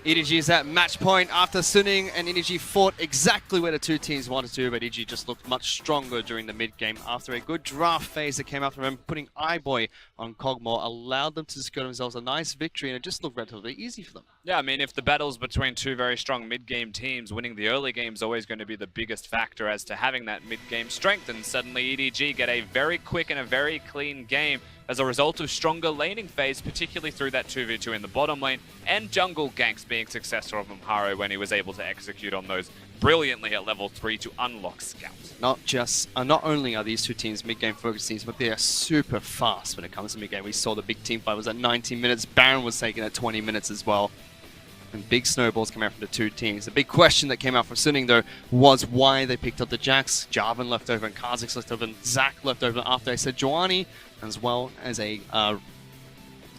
EDG is at match point after Suning, and EDG fought exactly where the two teams wanted to, but EDG just looked much stronger during the mid-game after a good draft phase that came out from him. Putting iBoy on Kog'Maw allowed them to secure themselves a nice victory, and it just looked relatively easy for them. Yeah, I mean, if the battle's between two very strong mid-game teams, winning the early game is always going to be the biggest factor as to having that mid-game strength, and suddenly EDG get a very quick and a very clean game as a result of stronger laning phase, particularly through that 2v2 in the bottom lane, and jungle ganks being successful from Haro when he was able to execute on those brilliantly at level 3 to unlock scouts. Not only are these two teams mid-game focused teams, but they are super fast when it comes to mid-game. We saw the big team fight was at 19 minutes, Baron was taken at 20 minutes as well. And big snowballs came out from the two teams. The big question that came out from Suning, though, was why they picked up the Jax. Jarvan left over, and Kha'Zix left over, and Zac left over after they said Joani, as well as a,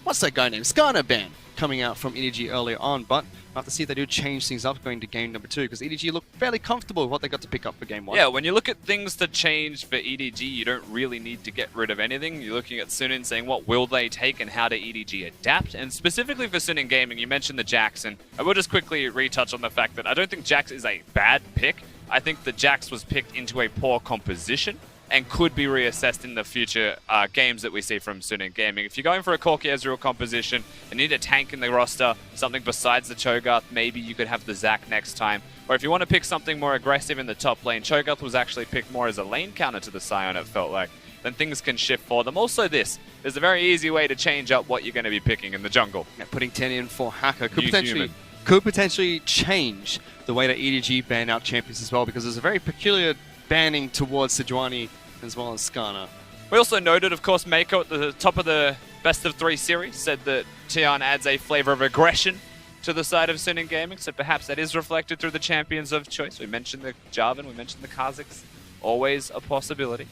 what's that guy named? Skarner ban coming out from EDG earlier on, but we'll have to see if they do change things up going to game number 2, because EDG looked fairly comfortable with what they got to pick up for game 1. Yeah, when you look at things to change for EDG, you don't really need to get rid of anything. You're looking at Suning saying what will they take and how do EDG adapt, and specifically for Suning Gaming, you mentioned the Jax, and I will just quickly retouch on the fact that I don't think Jax is a bad pick. I think the Jax was picked into a poor composition and could be reassessed in the future games that we see from Suning Gaming. If you're going for a Corki Ezreal composition and need a tank in the roster, something besides the Cho'Gath, maybe you could have the Zac next time. Or if you want to pick something more aggressive in the top lane, Cho'Gath was actually picked more as a lane counter to the Sion, it felt like. Then things can shift for them. Also there's a very easy way to change up what you're going to be picking in the jungle. Yeah, putting 10 in for Hacker could potentially change the way that EDG ban out champions as well, because there's a very peculiar banning towards Sejuani as well as Skarner. We also noted, of course, Mako at the top of the best of 3 series said that Tian adds a flavor of aggression to the side of Suning Gaming, so perhaps that is reflected through the champions of choice. We mentioned the Jarvan, we mentioned the Kha'Zix. Always a possibility.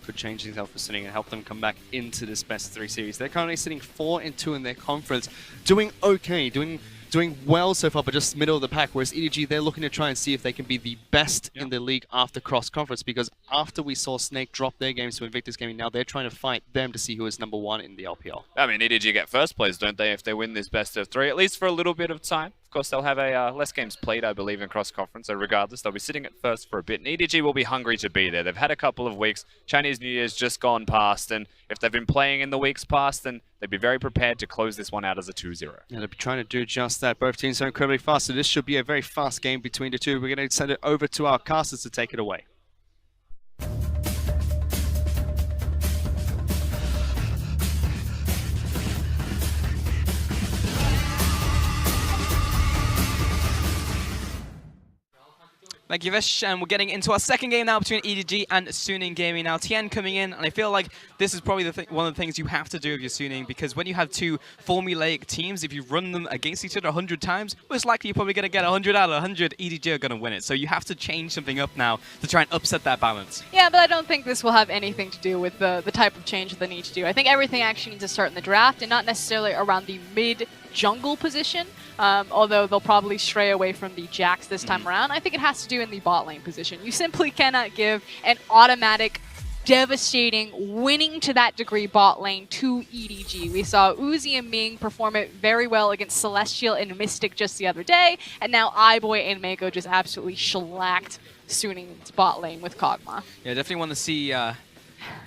Could change things up for Suning and help them come back into this best of 3 series. They're currently sitting 4-2 in their conference, doing okay, doing well so far, but just middle of the pack, whereas EDG, they're looking to try and see if they can be the best in the league after cross-conference, because after we saw Snake drop their games to Invictus Gaming, now they're trying to fight them to see who is number 1 in the LPL. I mean, EDG get first place, don't they, if they win this best of 3, at least for a little bit of time. Of course, they'll have a less games played, I believe, in cross-conference, so regardless, they'll be sitting at first for a bit, and EDG will be hungry to be there. They've had a couple of weeks, Chinese New Year's just gone past, and if they've been playing in the weeks past, then they'd be very prepared to close this one out as a 2-0. Yeah, they'll be trying to do just that. Both teams are incredibly fast, so this should be a very fast game between the two. We're going to send it over to our casters to take it away. Thank you, Vish, and we're getting into our second game now between EDG and Suning Gaming. Now, Tien coming in, and I feel like this is probably one of the things you have to do if you're Suning, because when you have two formulaic teams, if you run them against each other 100 times, most likely you're probably going to get 100 out of 100. EDG are going to win it, so you have to change something up now to try and upset that balance. Yeah, but I don't think this will have anything to do with the type of change that they need to do. I think everything actually needs to start in the draft, and not necessarily around the mid-jungle position, although they'll probably stray away from the Jax this time around. I think it has to do in the bot lane position. You simply cannot give an automatic, devastating, winning to that degree bot lane to EDG. We saw Uzi and Ming perform it very well against Celestial and Mystic just the other day, and now iBoy and Mako just absolutely shellacked Suning's bot lane with Kog'Maw. Yeah, definitely want to see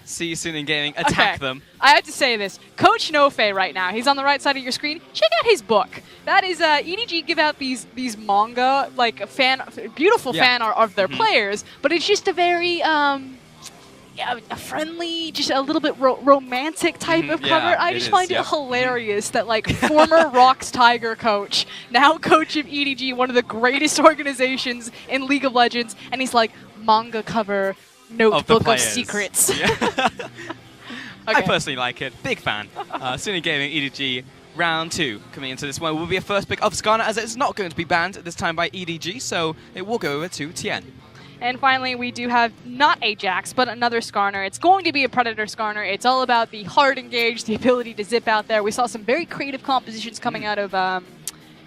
Suning Gaming attack them. I have to say this. Coach Nofe right now, he's on the right side of your screen. Check out his book. That is, EDG give out these manga, like beautiful fan art of their players, but it's just a very, a friendly, just a little bit romantic type of cover. I just find it hilarious that, like, former Rox Tiger coach, now coach of EDG, one of the greatest organizations in League of Legends, and he's like, manga cover, notebook of secrets. Yeah. I personally like it. Big fan. Suning Gaming, EDG, round 2 coming into this one will be a first pick of Skarner, as it's not going to be banned this time by EDG, so it will go over to Tien. And finally, we do have not a Jax, but another Skarner. It's going to be a Predator Skarner. It's all about the hard engage, the ability to zip out there. We saw some very creative compositions coming out of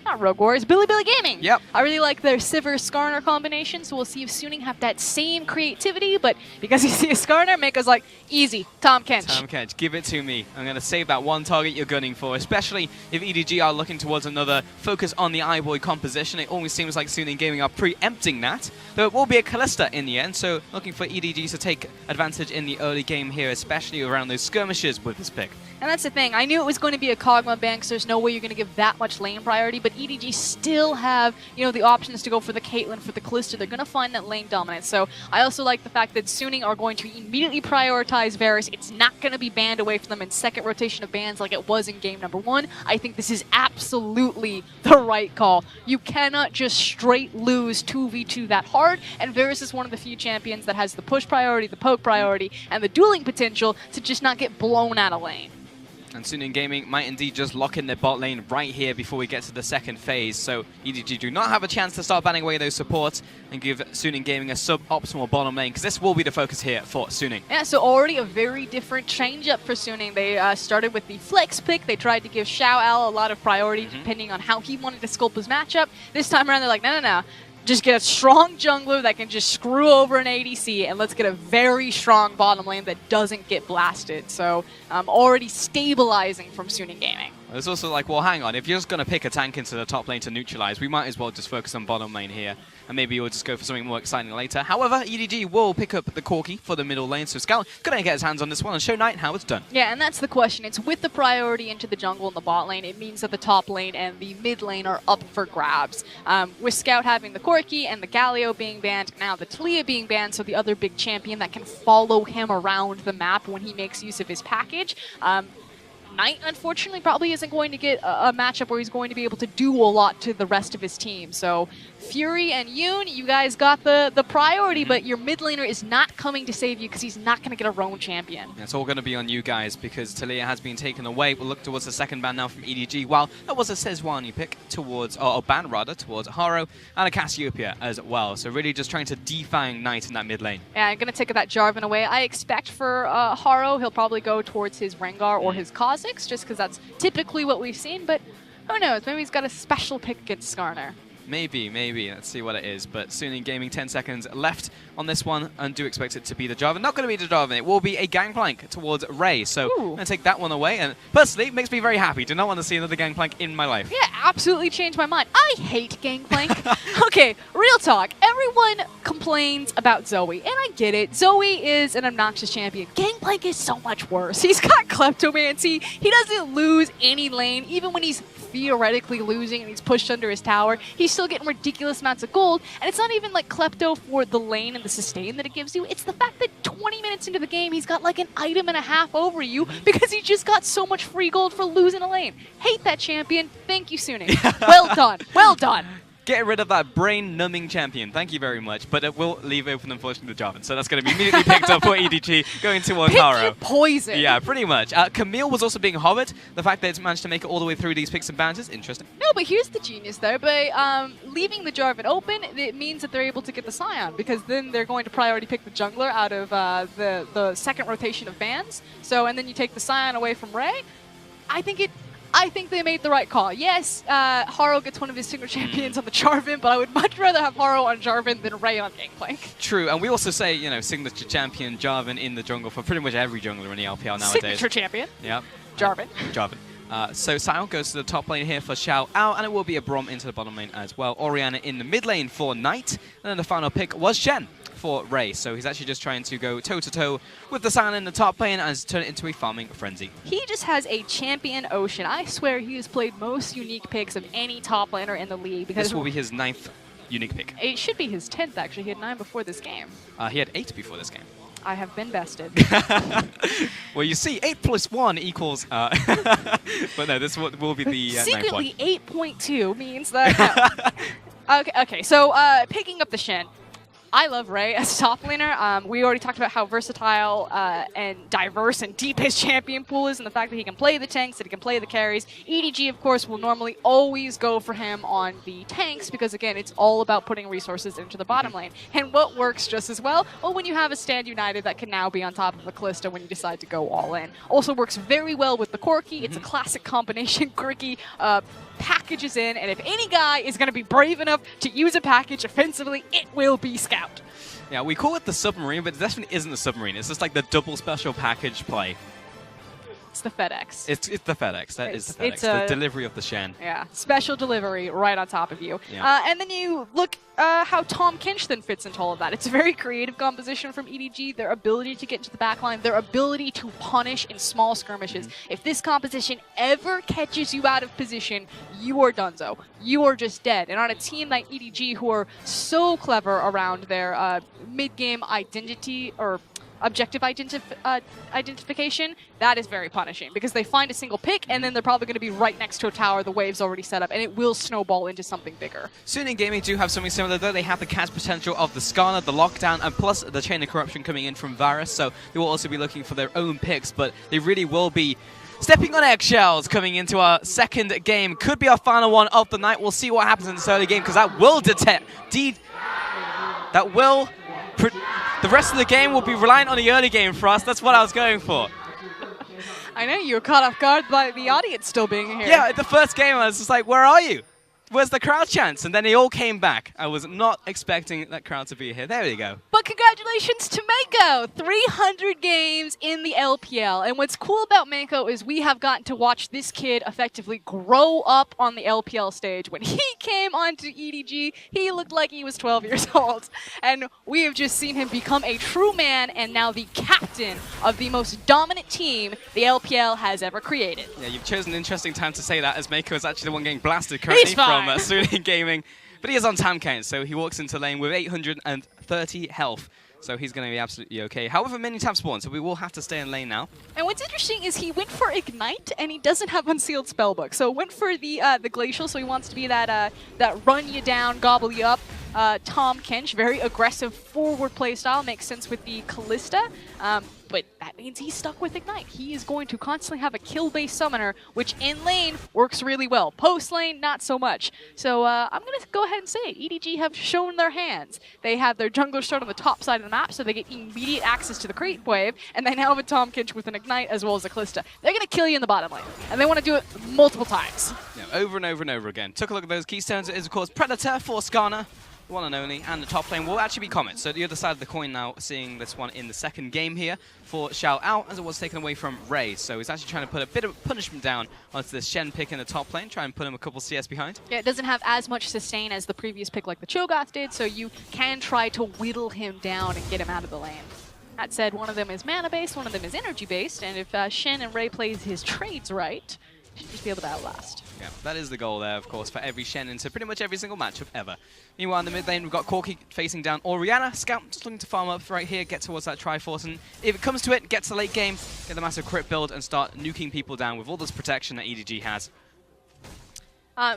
not Rogue Warriors, Billy Gaming. Yep. I really like their Sivir Skarner combination, so we'll see if Suning have that same creativity, but because you see a Skarner, Mako's like, easy, Tom Kench. Tom Kench, give it to me. I'm going to save that one target you're gunning for, especially if EDG are looking towards another focus on the iBoy composition. It always seems like Suning Gaming are preempting that, though it will be a Callista in the end, so looking for EDG to take advantage in the early game here, especially around those skirmishes with this pick. And that's the thing. I knew it was going to be a Kog'Maw ban because there's no way you're going to give that much lane priority, but EDG still have, the options to go for the Caitlyn, for the Callista. They're going to find that lane dominance. So I also like the fact that Suning are going to immediately prioritize Varus. It's not going to be banned away from them in second rotation of bans like it was in game number 1. I think this is absolutely the right call. You cannot just straight lose 2v2 that hard, and Varus is one of the few champions that has the push priority, the poke priority, and the dueling potential to just not get blown out of lane. And Suning Gaming might indeed just lock in their bot lane right here before we get to the second phase. So EDG do not have a chance to start banning away those supports and give Suning Gaming a sub-optimal bottom lane, because this will be the focus here for Suning. Yeah, so already a very different change-up for Suning. They started with the flex pick. They tried to give Xiao Al a lot of priority depending on how he wanted to sculpt his matchup. This time around, they're like, no. Just get a strong jungler that can just screw over an ADC, and let's get a very strong bottom lane that doesn't get blasted. So already stabilizing from Suning Gaming. It's also like, well, hang on, if you're just going to pick a tank into the top lane to neutralize, we might as well just focus on bottom lane here, and maybe we'll just go for something more exciting later. However, EDG will pick up the Corki for the middle lane, so Scout going to get his hands on this one and show Knight how it's done. Yeah, and that's the question. It's with the priority into the jungle and the bot lane, it means that the top lane and the mid lane are up for grabs. With Scout having the Corki and the Galio being banned, now the Talia being banned, so the other big champion that can follow him around the map when he makes use of his package. Knight, unfortunately, probably isn't going to get a matchup where he's going to be able to do a lot to the rest of his team. So Fury and Yoon, you guys got the priority, but your mid laner is not coming to save you because he's not going to get a roam champion. It's all going to be on you guys because Talia has been taken away. We'll look towards the second ban now from EDG. While that was a Sejuani pick towards, or ban rather, towards Haro and a Cassiopeia as well. So really just trying to defang Knight in that mid lane. Yeah, I'm going to take that Jarvan away. I expect for Haro, he'll probably go towards his Rengar or his Kha'Zix, just because that's typically what we've seen, but who knows? Maybe he's got a special pick against Skarner. Maybe. Let's see what it is. But Suning Gaming, 10 seconds left on this one, and do expect it to be the Jarvan. Not going to be the Jarvan. It will be a Gangplank towards Ray. So I'm going to take that one away. And personally, it makes me very happy. Do not want to see another Gangplank in my life. Yeah, absolutely changed my mind. I hate Gangplank. Okay, real talk. Everyone complains about Zoe, and I get it. Zoe is an obnoxious champion. Gangplank is so much worse. He's got Kleptomancy. He doesn't lose any lane, even when he's theoretically losing and he's pushed under his tower. He's still getting ridiculous amounts of gold, and it's not even like Klepto for the lane and the sustain that it gives you. It's the fact that 20 minutes into the game, he's got like an item and a half over you because he just got so much free gold for losing a lane. Hate that champion. Thank you, Suning. Well done. Well done. Get rid of that brain-numbing champion. Thank you very much. But it will leave open, unfortunately, the Jarvan. So that's going to be immediately picked up for EDG, going towards Haro. Poison. Yeah, pretty much. Camille was also being hovered. The fact that it's managed to make it all the way through these picks and bans is interesting. No, but here's the genius, though. By leaving the Jarvan open, it means that they're able to get the Scion, because then they're going to priority pick the jungler out of the second rotation of bans. So, and then you take the Scion away from Ray. I think they made the right call. Yes, Haro gets one of his single champions on the Jarvan, but I would much rather have Haro on Jarvan than Ray on Gangplank. True, and we also say, signature champion Jarvan in the jungle for pretty much every jungler in the LPL nowadays. Signature champion. Yep. Jarvan. So Sion goes to the top lane here for Xiao Ao, and it will be a Braum into the bottom lane as well. Orianna in the mid lane for Knight, and then the final pick was Shen for Ray. So he's actually just trying to go toe-to-toe with the Sion in the top lane and turn it into a farming frenzy. He just has a champion ocean. I swear he has played most unique picks of any top laner in the league. Because this will be his 9th unique pick. It should be his 10th, actually. He had 9 before this game. He had 8 before this game. I have been bested. Well, you see, 8 plus 1 equals... but no, this will be the secretly, 8.2 means that... No. Okay, so picking up the Shen. I love Ray as top laner. We already talked about how versatile and diverse and deep his champion pool is, and the fact that he can play the tanks, that he can play the carries. EDG, of course, will normally always go for him on the tanks because, again, it's all about putting resources into the bottom lane. And what works just as well? Well, when you have a Stand United that can now be on top of a Kalista when you decide to go all in. Also works very well with the Corki. It's a classic combination. Corki packages in, and if any guy is going to be brave enough to use a package offensively, it will be Scout. Yeah, we call it the submarine, but it definitely isn't the submarine. It's just like the double special package play. It's the FedEx. It's the FedEx. That is the FedEx. The delivery of the Shen. Yeah, special delivery right on top of you. Yeah. And then you look how Tom Kinch then fits into all of that. It's a very creative composition from EDG. Their ability to get into the backline, their ability to punish in small skirmishes. If this composition ever catches you out of position, you are donezo. You are just dead. And on a team like EDG, who are so clever around their mid-game identity or objective identification, that is very punishing because they find a single pick and then they're probably going to be right next to a tower, the wave's already set up, and it will snowball into something bigger. Suning Gaming do have something similar though. They have the catch potential of the Skarner, the lockdown, and plus the Chain of Corruption coming in from Varus, so they will also be looking for their own picks, but they really will be stepping on eggshells coming into our second game. Could be our final one of the night. We'll see what happens in this early game because that will the rest of the game will be reliant on the early game for us. That's what I was going for. I know, you were caught off guard by the audience still being here. Yeah, the first game I was just like, where are you? Where's the crowd chants? And then they all came back. I was not expecting that crowd to be here. There we go. But congratulations to Mako! 300 games in the LPL. And what's cool about Mako is we have gotten to watch this kid effectively grow up on the LPL stage. When he came onto EDG, he looked like he was 12 years old. And we have just seen him become a true man and now the captain of the most dominant team the LPL has ever created. Yeah, you've chosen an interesting time to say that, as Mako is actually the one getting blasted currently from Suning Gaming. But he is on Tam Count, so he walks into lane with 830 health. So he's going to be absolutely okay. However, many tab spawn, so we will have to stay in lane now. And what's interesting is he went for Ignite, and he doesn't have Unsealed Spellbook. So went for the Glacial, so he wants to be that run you down, gobble you up. Tom Kinch, very aggressive forward play style, makes sense with the Kalista. But that means he's stuck with Ignite. He is going to constantly have a kill-based summoner, which in lane works really well. Post lane, not so much. So I'm going to go ahead and say it. EDG have shown their hands. They have their jungler start on the top side of the map, so they get immediate access to the creep wave, and they now have a Tom Kinch with an Ignite as well as a Kalista. They're going to kill you in the bottom lane, and they want to do it multiple times. Yeah, over and over and over again. Took a look at those keystones. It is, of course, Predator for Skarner. One and only, and the top lane will actually be Comet. So the other side of the coin now, seeing this one in the second game here for Xiao Ao, as it was taken away from Ray. So he's actually trying to put a bit of punishment down onto this Shen pick in the top lane, try and put him a couple CS behind. Yeah, it doesn't have as much sustain as the previous pick like the Cho'Gath did, so you can try to whittle him down and get him out of the lane. That said, one of them is mana-based, one of them is energy-based, and if Shen and Ray plays his trades right, should just be able to outlast. Yeah, that is the goal there, of course, for every Shen into pretty much every single matchup ever. Meanwhile, in the mid lane, we've got Corki facing down Orianna. Scout just looking to farm up right here, get towards that Triforce, and if it comes to it, get to late game, get the massive crit build, and start nuking people down with all this protection that EDG has.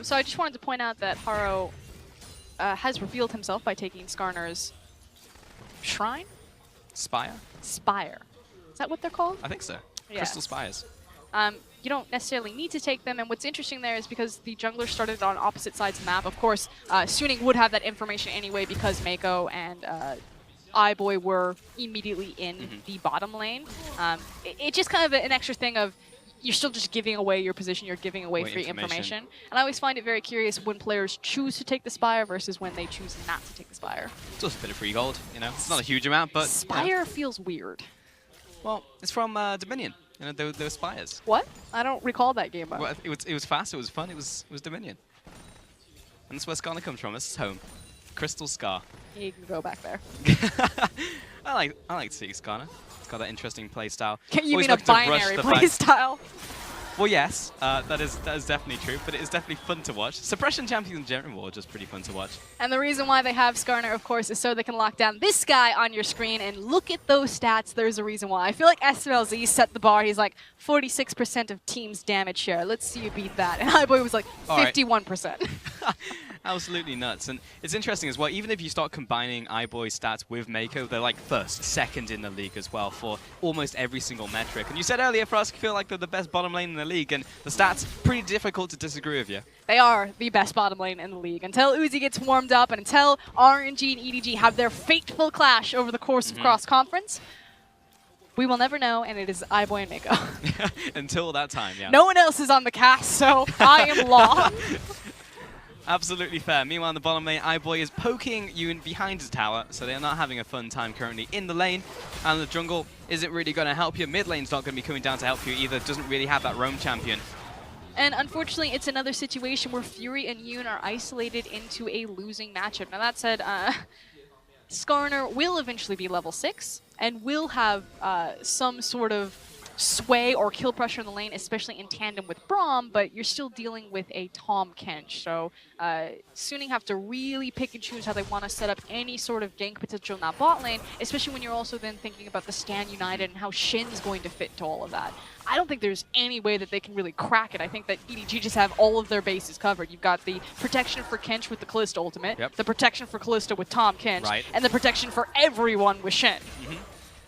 So I just wanted to point out that Haro has revealed himself by taking Skarner's Shrine? Spire? Spire. Is that what they're called? I think so. Yeah. Crystal Spires. You don't necessarily need to take them, and what's interesting there is because the jungler started on opposite sides of the map, of course, Suning would have that information anyway because Mako and iBoy were immediately in the bottom lane. It's just kind of an extra thing of you're still just giving away your position, you're giving away free information. And I always find it very curious when players choose to take the Spire versus when they choose not to take the Spire. It's just a bit of free gold, you know. It's not a huge amount, but... Spire feels weird. Well, it's from Dominion. You know, they were Spires. What? I don't recall that game. Well, it was fast, it was fun, it was Dominion. And that's where Skarner comes from, this is home. Crystal Scar. You can go back there. I like to see Skarner. It's got that interesting play style. You mean a binary play style? Well, yes, that is definitely true, but it is definitely fun to watch. Suppression champions in general are just pretty fun to watch. And the reason why they have Skarner, of course, is so they can lock down this guy on your screen, and look at those stats, there's a reason why. I feel like SMLZ set the bar, he's like 46% of team's damage share. Let's see you beat that. And iBoy was like 51%. Absolutely nuts. And it's interesting as well, even if you start combining iBoy's stats with Mako, they're like first, second in the league as well for almost every single metric. And you said earlier, for us, feel like they're the best bottom lane in the league, and the stats, pretty difficult to disagree with you. They are the best bottom lane in the league. Until Uzi gets warmed up and until RNG and EDG have their fateful clash over the course of cross-conference, we will never know, and it is iBoy and Mako. Until that time, yeah. No one else is on the cast, so I am long. Absolutely fair. Meanwhile, in the bottom lane, iBoy is poking Yoon behind his tower, so they're not having a fun time currently in the lane. And the jungle isn't really going to help you. Mid lane's not going to be coming down to help you either. Doesn't really have that roam champion. And unfortunately, it's another situation where Fury and Yoon are isolated into a losing matchup. Now that said, Skarner will eventually be level 6 and will have some sort of sway or kill pressure in the lane, especially in tandem with Braum, but you're still dealing with a Tahm Kench. So Suning have to really pick and choose how they want to set up any sort of gank potential in that bot lane, especially when you're also then thinking about the Stan United and how Shin's going to fit to all of that. I don't think there's any way that they can really crack it. I think that EDG just have all of their bases covered. You've got the protection for Kench with the Kalista ultimate, the protection for Kalista with Tahm Kench, and the protection for everyone with Shin.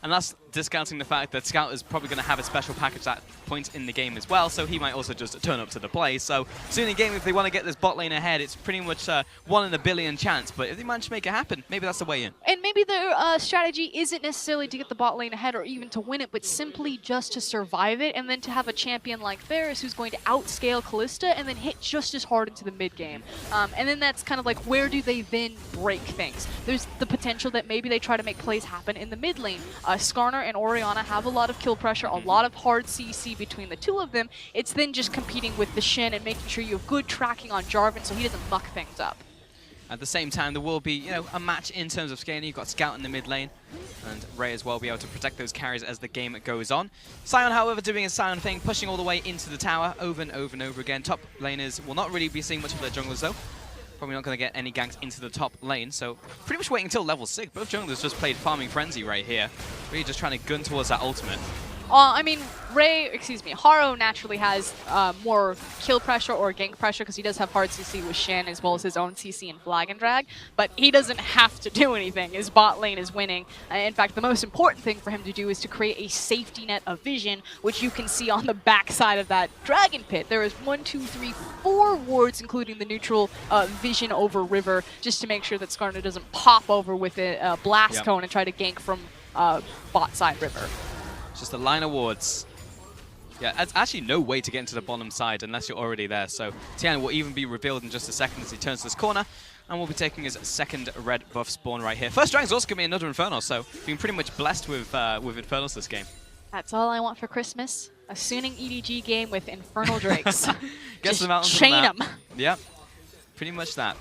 And that's discounting the fact that Scout is probably going to have a special package at points in the game as well, so he might also just turn up to the play. So soon in the game, if they want to get this bot lane ahead, it's pretty much 1 in a billion chance. But if they manage to make it happen, maybe that's the way in. And maybe their strategy isn't necessarily to get the bot lane ahead or even to win it, but simply just to survive it, and then to have a champion like Varus who's going to outscale Kalista and then hit just as hard into the mid game. And then that's kind of like, where do they then break things? There's the potential that maybe they try to make plays happen in the mid lane. Skarner and Orianna have a lot of kill pressure, a lot of hard CC between the two of them. It's then just competing with the Shin and making sure you have good tracking on Jarvan so he doesn't muck things up. At the same time, there will be, a match in terms of scaling. You've got Scout in the mid lane, and Ray as well be able to protect those carries as the game goes on. Sion, however, doing his Sion thing, pushing all the way into the tower over and over and over again. Top laners will not really be seeing much of their junglers, though. Probably not going to get any ganks into the top lane, so pretty much waiting until level 6. Both junglers just played Farming Frenzy right here. Really just trying to gun towards that ultimate. I mean, Haro naturally has more kill pressure or gank pressure because he does have hard CC with Shin as well as his own CC and Flag and Drag, but he doesn't have to do anything. His bot lane is winning. In fact, the most important thing for him to do is to create a safety net of vision, which you can see on the backside of that Dragon Pit. There is 1, 2, 3, 4 wards, including the neutral vision over River, just to make sure that Skarner doesn't pop over with a blast cone and try to gank from bot side River. Just a line of wards. Yeah, there's actually no way to get into the bottom side unless you're already there. So Tian will even be revealed in just a second as he turns this corner. And we'll be taking his second red buff spawn right here. First Dragon's also going to be another Infernal, so been pretty much blessed with Infernals this game. That's all I want for Christmas. A Suning EDG game with Infernal Drakes. Just chain them. Yep, pretty much that.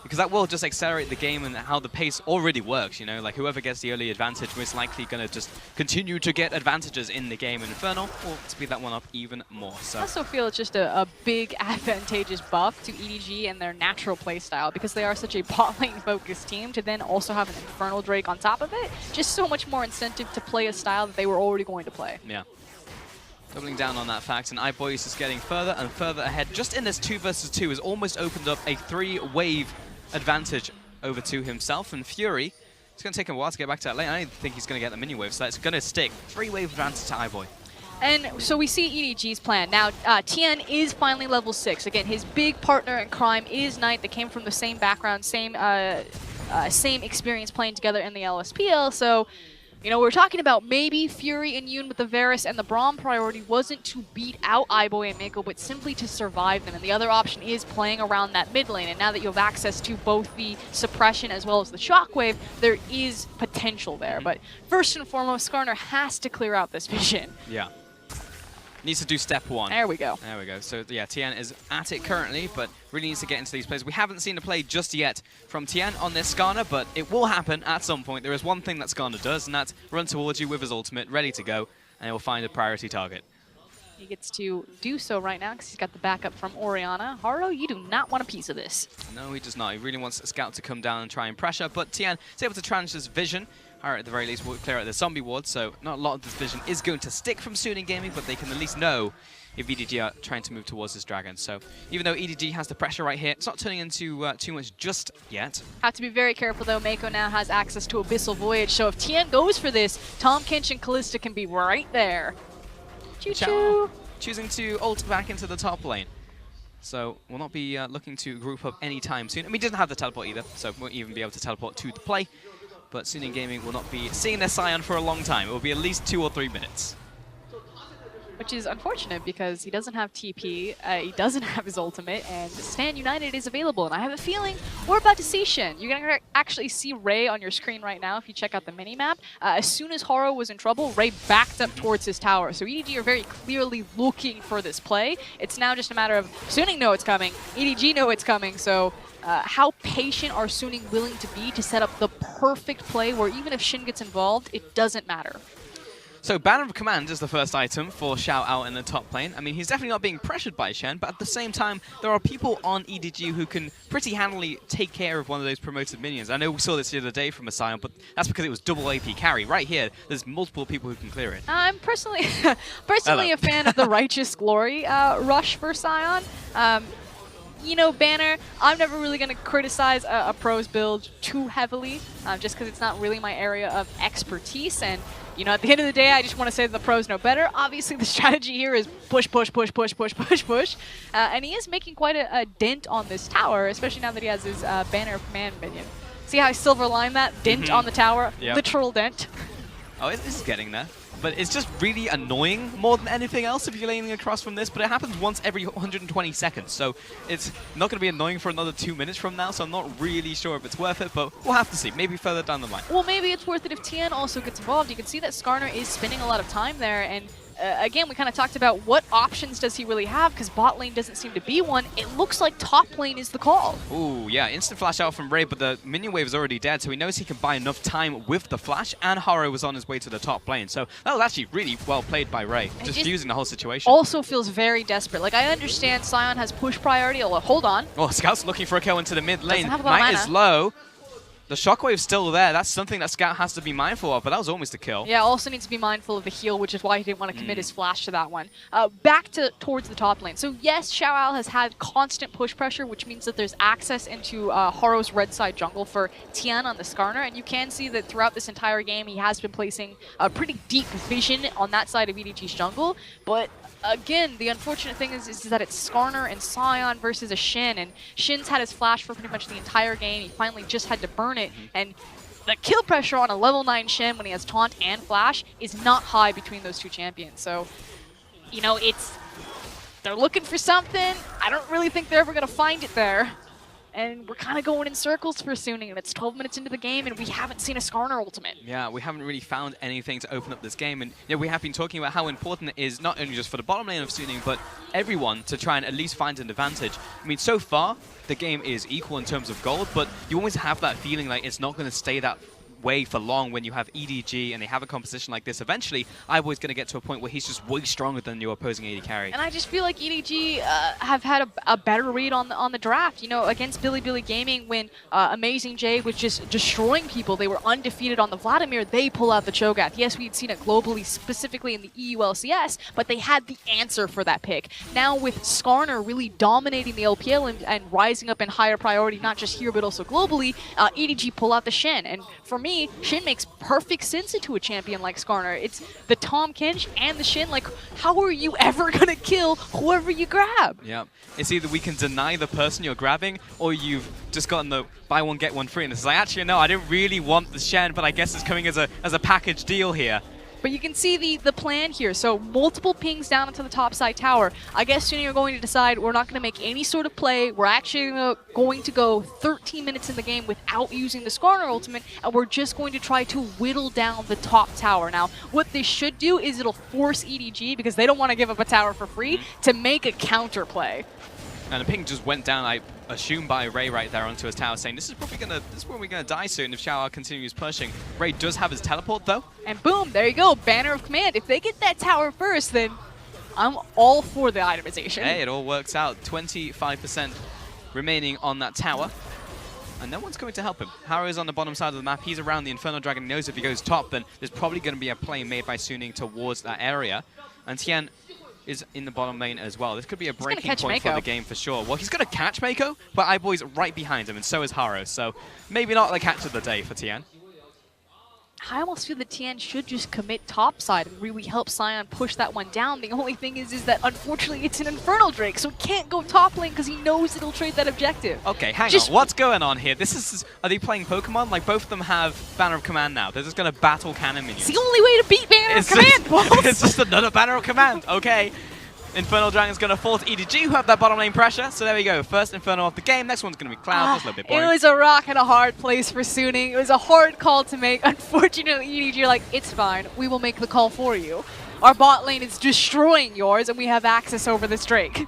Because that will just accelerate the game and how the pace already works, like whoever gets the early advantage is likely going to just continue to get advantages in the game in Infernal, or speed that one up even more. So I also feel it's just a big advantageous buff to EDG and their natural playstyle, because they are such a bot lane focused team. To then also have an Infernal Drake on top of it, just so much more incentive to play a style that they were already going to play. Yeah. Doubling down on that fact, and iBoy is just getting further and further ahead. Just in this 2 versus 2 has almost opened up a 3-wave advantage over to himself, and Fury, it's going to take him a while to get back to that lane. I don't think he's going to get the mini wave, so that's going to stick. 3-wave advantage to iBoy. And so we see EDG's plan. Now, Tien is finally level 6. Again, his big partner in crime is Knight. They came from the same background, same experience playing together in the LSPL, so we're talking about maybe Fury and Yoon with the Varus, and the Braum priority wasn't to beat out iBoy and Mako, but simply to survive them. And the other option is playing around that mid lane. And now that you have access to both the suppression as well as the shockwave, there is potential there. But first and foremost, Skarner has to clear out this vision. Yeah. Needs to do step 1. There we go. There we go. So yeah, Tien is at it currently, but really needs to get into these plays. We haven't seen a play just yet from Tien on this Skarner, but it will happen at some point. There is one thing that Skarner does, and that's run towards you with his ultimate, ready to go, and he will find a priority target. He gets to do so right now because he's got the backup from Orianna. Haro, you do not want a piece of this. No, he does not. He really wants Scout to come down and try and pressure, but Tien is able to challenge this vision. At the very least, we'll clear out the zombie ward, so not a lot of this vision is going to stick from Suning Gaming, but they can at least know if EDG are trying to move towards this dragon. So even though EDG has the pressure right here, it's not turning into too much just yet. Have to be very careful though. Mako now has access to Abyssal Voyage, so if Tien goes for this, Tahm Kench and Kalista can be right there. Choo-choo! Choosing to ult back into the top lane. So we'll not be looking to group up anytime soon. I mean, he doesn't have the teleport either, so won't even be able to teleport to the play. But Suning Gaming will not be seeing their Scion for a long time. It will be at least 2 or 3 minutes. Which is unfortunate because he doesn't have TP, he doesn't have his ultimate, and Stand United is available. And I have a feeling we're about to see Shin. You're going to actually see Ray on your screen right now if you check out the minimap. As soon as Haro was in trouble, Ray backed up towards his tower. So EDG are very clearly looking for this play. It's now just a matter of Suning know it's coming, EDG know it's coming, so how patient are Suning willing to be to set up the perfect play where even if Shin gets involved, it doesn't matter. So Banner of Command is the first item for Xiao out in the top lane. I mean, he's definitely not being pressured by Shen, but at the same time, there are people on EDG who can pretty handily take care of one of those promoted minions. I know we saw this the other day from a Scion, but that's because it was double AP carry. Right here, there's multiple people who can clear it. I'm personally a fan of the Righteous Glory rush for Scion. You know, Banner, I'm never really going to criticize a pro's build too heavily, just because it's not really my area of expertise. And, you know, at the end of the day, I just want to say that the pros know better. Obviously, the strategy here is push, push, push, push, push, push, push. And he is making quite a dent on this tower, especially now that he has his Banner of Command minion. See how I silver line that? Dent on the tower. Yep. Literal dent. Oh, it's getting there. But it's just really annoying more than anything else if you're laning across from this. But it happens once every 120 seconds. So it's not going to be annoying for another 2 minutes from now. So I'm not really sure if it's worth it. But we'll have to see. Maybe further down the line. Well, maybe it's worth it if Tien also gets involved. You can see that Skarner is spending a lot of time there. And again, we kind of talked about what options does he really have, because bot lane doesn't seem to be one. It looks like top lane is the call. Ooh, yeah, instant flash out from Ray, but the minion wave is already dead, so he knows he can buy enough time with the flash, and Haro was on his way to the top lane. So that was actually really well played by Ray, just using the whole situation. Also feels very desperate. Like, I understand Scion has push priority. Oh, hold on. Oh, Scout's looking for a kill into the mid lane. Might is low. The shockwave's still there. That's something that Scout has to be mindful of, but that was almost a kill. Yeah, also needs to be mindful of the heal, which is why he didn't want to commit his flash to that one. Back towards the top lane. So yes, Xiao has had constant push pressure, which means that there's access into Haro's red side jungle for Tien on the Skarner, and you can see that throughout this entire game, he has been placing a pretty deep vision on that side of EDG's jungle, but again, the unfortunate thing is that it's Skarner and Scion versus a Shin, and Shin's had his flash for pretty much the entire game. He finally just had to burn it, and the kill pressure on a level 9 Shin when he has taunt and flash is not high between those two champions. So, you know, they're looking for something. I don't really think they're ever going to find it there. And we're kind of going in circles for Suning, and it's 12 minutes into the game, and we haven't seen a Skarner ultimate. Yeah, we haven't really found anything to open up this game, and you know, we have been talking about how important it is, not only just for the bottom lane of Suning, but everyone to try and at least find an advantage. I mean, so far, the game is equal in terms of gold, but you always have that feeling like it's not going to stay that way for long when you have EDG and they have a composition like this. Eventually, Iboy's going to get to a point where he's just way stronger than your opposing AD carry. And I just feel like EDG have had a better read on the draft. You know, against Billy Gaming, when Amazing J was just destroying people, they were undefeated on the Vladimir, they pull out the Cho'Gath. Yes, we'd seen it globally, specifically in the EULCS, but they had the answer for that pick. Now with Skarner really dominating the LPL and rising up in higher priority, not just here but also globally, EDG pull out the Shen. And for me, Shin makes perfect sense into a champion like Skarner. It's the Tahm Kench and the Shin. Like, how are you ever going to kill whoever you grab? Yeah. It's either we can deny the person you're grabbing, or you've just gotten the buy one, get one free. And it's like, actually, no, I didn't really want the Shen, but I guess it's coming as a package deal here. But you can see the plan here. So multiple pings down into the top side tower. I guess Suning are going to decide we're not going to make any sort of play. We're actually going to go 13 minutes in the game without using the Skarner ultimate, and we're just going to try to whittle down the top tower. Now, what they should do is it'll force EDG, because they don't want to give up a tower for free, to make a counter play. And the ping just went down, I assume, by Ray right there onto his tower, saying this is where we're gonna die soon if Xiao continues pushing. Ray does have his teleport though. And boom, there you go, Banner of Command. If they get that tower first, then I'm all for the itemization. Hey, it all works out. 25% remaining on that tower. And no one's going to help him. Haro is on the bottom side of the map. He's around the Inferno Dragon. He knows if he goes top, then there's probably going to be a play made by Suning towards that area. And Tien is in the bottom lane as well. This could be a breaking catch point for Mako. the game for sure. Well, he's going to catch Mako, but iBoy's right behind him, and so is Haro. So maybe not the catch of the day for Tian. I almost feel that Tian should just commit topside and really help Sion push that one down. The only thing is that unfortunately it's an Infernal Drake, so he can't go top lane because he knows it'll trade that objective. Okay, hang on. What's going on here? This is... Are they playing Pokemon? Like, both of them have Banner of Command now. They're just going to battle cannon minions. It's the only way to beat Banner of Command, balls! It's just another Banner of Command. Okay. Infernal Dragon's going to fall to EDG, who have that bottom lane pressure. So there we go. First Infernal of the game. Next one's going to be Cloud. That's a little bit boring. It was a rock and a hard place for Suning. It was a hard call to make. Unfortunately, EDG are like, it's fine. We will make the call for you. Our bot lane is destroying yours, and we have access over this Drake.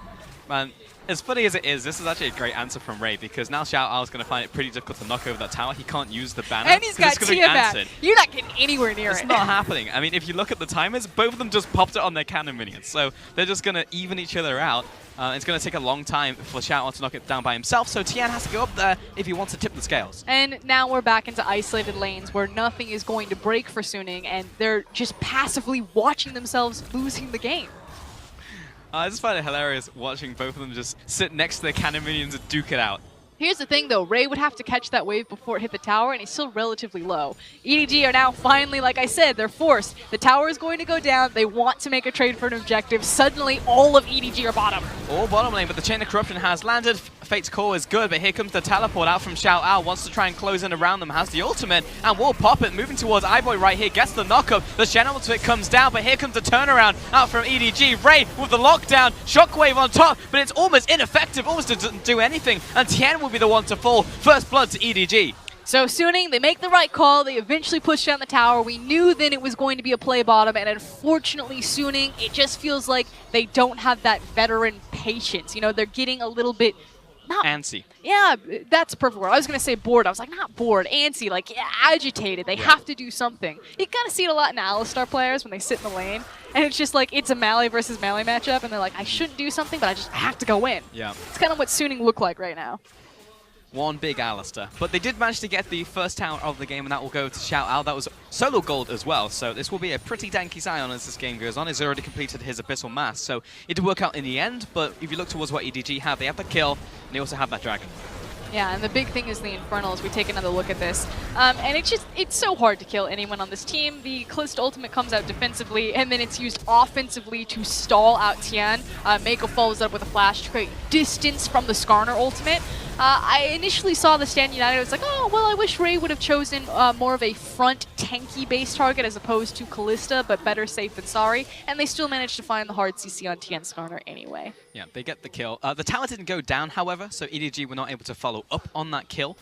Man, as funny as it is, this is actually a great answer from Ray, because now Xiao Ao's going to find it pretty difficult to knock over that tower. He can't use the banner. And he's got Tiamat. Answered. You're not getting anywhere near It's it. not happening. I mean, if you look at the timers, both of them just popped it on their cannon minions. So they're just going to even each other out. It's going to take a long time for Xiao Ao to knock it down by himself, so Tian has to go up there if he wants to tip the scales. And now we're back into isolated lanes where nothing is going to break for Suning, and they're just passively watching themselves losing the game. I just find it hilarious watching both of them just sit next to their cannon minions and duke it out. Here's the thing, though. Ray would have to catch that wave before it hit the tower, and he's still relatively low. EDG are now finally, like I said, they're forced. The tower is going to go down. They want to make a trade for an objective. Suddenly, all of EDG are bottom. All bottom lane, but the Chain of Corruption has landed. Fate's Call is good, but here comes the teleport out from Xiao Ao. Wants to try and close in around them, has the ultimate, and will pop it. Moving towards iBoy right here, gets the knockup. The Shen ultimate comes down, but here comes the turnaround out from EDG. Ray with the lockdown, Shockwave on top, but it's almost ineffective, almost doesn't do anything, and Tian will be the one to fall. First blood to EDG. So Suning, they make the right call. They eventually push down the tower. We knew then it was going to be a play bottom, and unfortunately Suning, it just feels like they don't have that veteran patience. You know, they're getting a little bit... Antsy. Yeah, that's a perfect word. I was going to say bored. I was like, not bored, antsy, like agitated. They have to do something. You kind of see it a lot in Alistar players when they sit in the lane, and it's just like, it's a melee versus melee matchup, and they're like, I shouldn't do something, but I have to go in. Yeah. It's kind of what Suning look like right now. One big Alistar. But they did manage to get the first tower of the game, and that will go to Xiao Ao. That was solo gold as well, so this will be a pretty danky Sion as this game goes on. He's already completed his Abyssal Mass, so it did work out in the end, but if you look towards what EDG have, they have the kill, and they also have that dragon. Yeah, and the big thing is the Infernal as we take another look at this. And it's so hard to kill anyone on this team. The Callisto ultimate comes out defensively, and then it's used offensively to stall out Tian. Mako follows up with a flash to create distance from the Skarner ultimate. I initially saw the Stand United, I was like, oh, well, I wish Ray would have chosen more of a front tanky base target as opposed to Callista, but better safe than sorry. And they still managed to find the hard CC on Tian Skarner anyway. Yeah, they get the kill. The tower didn't go down, however, so EDG were not able to follow up on that kill.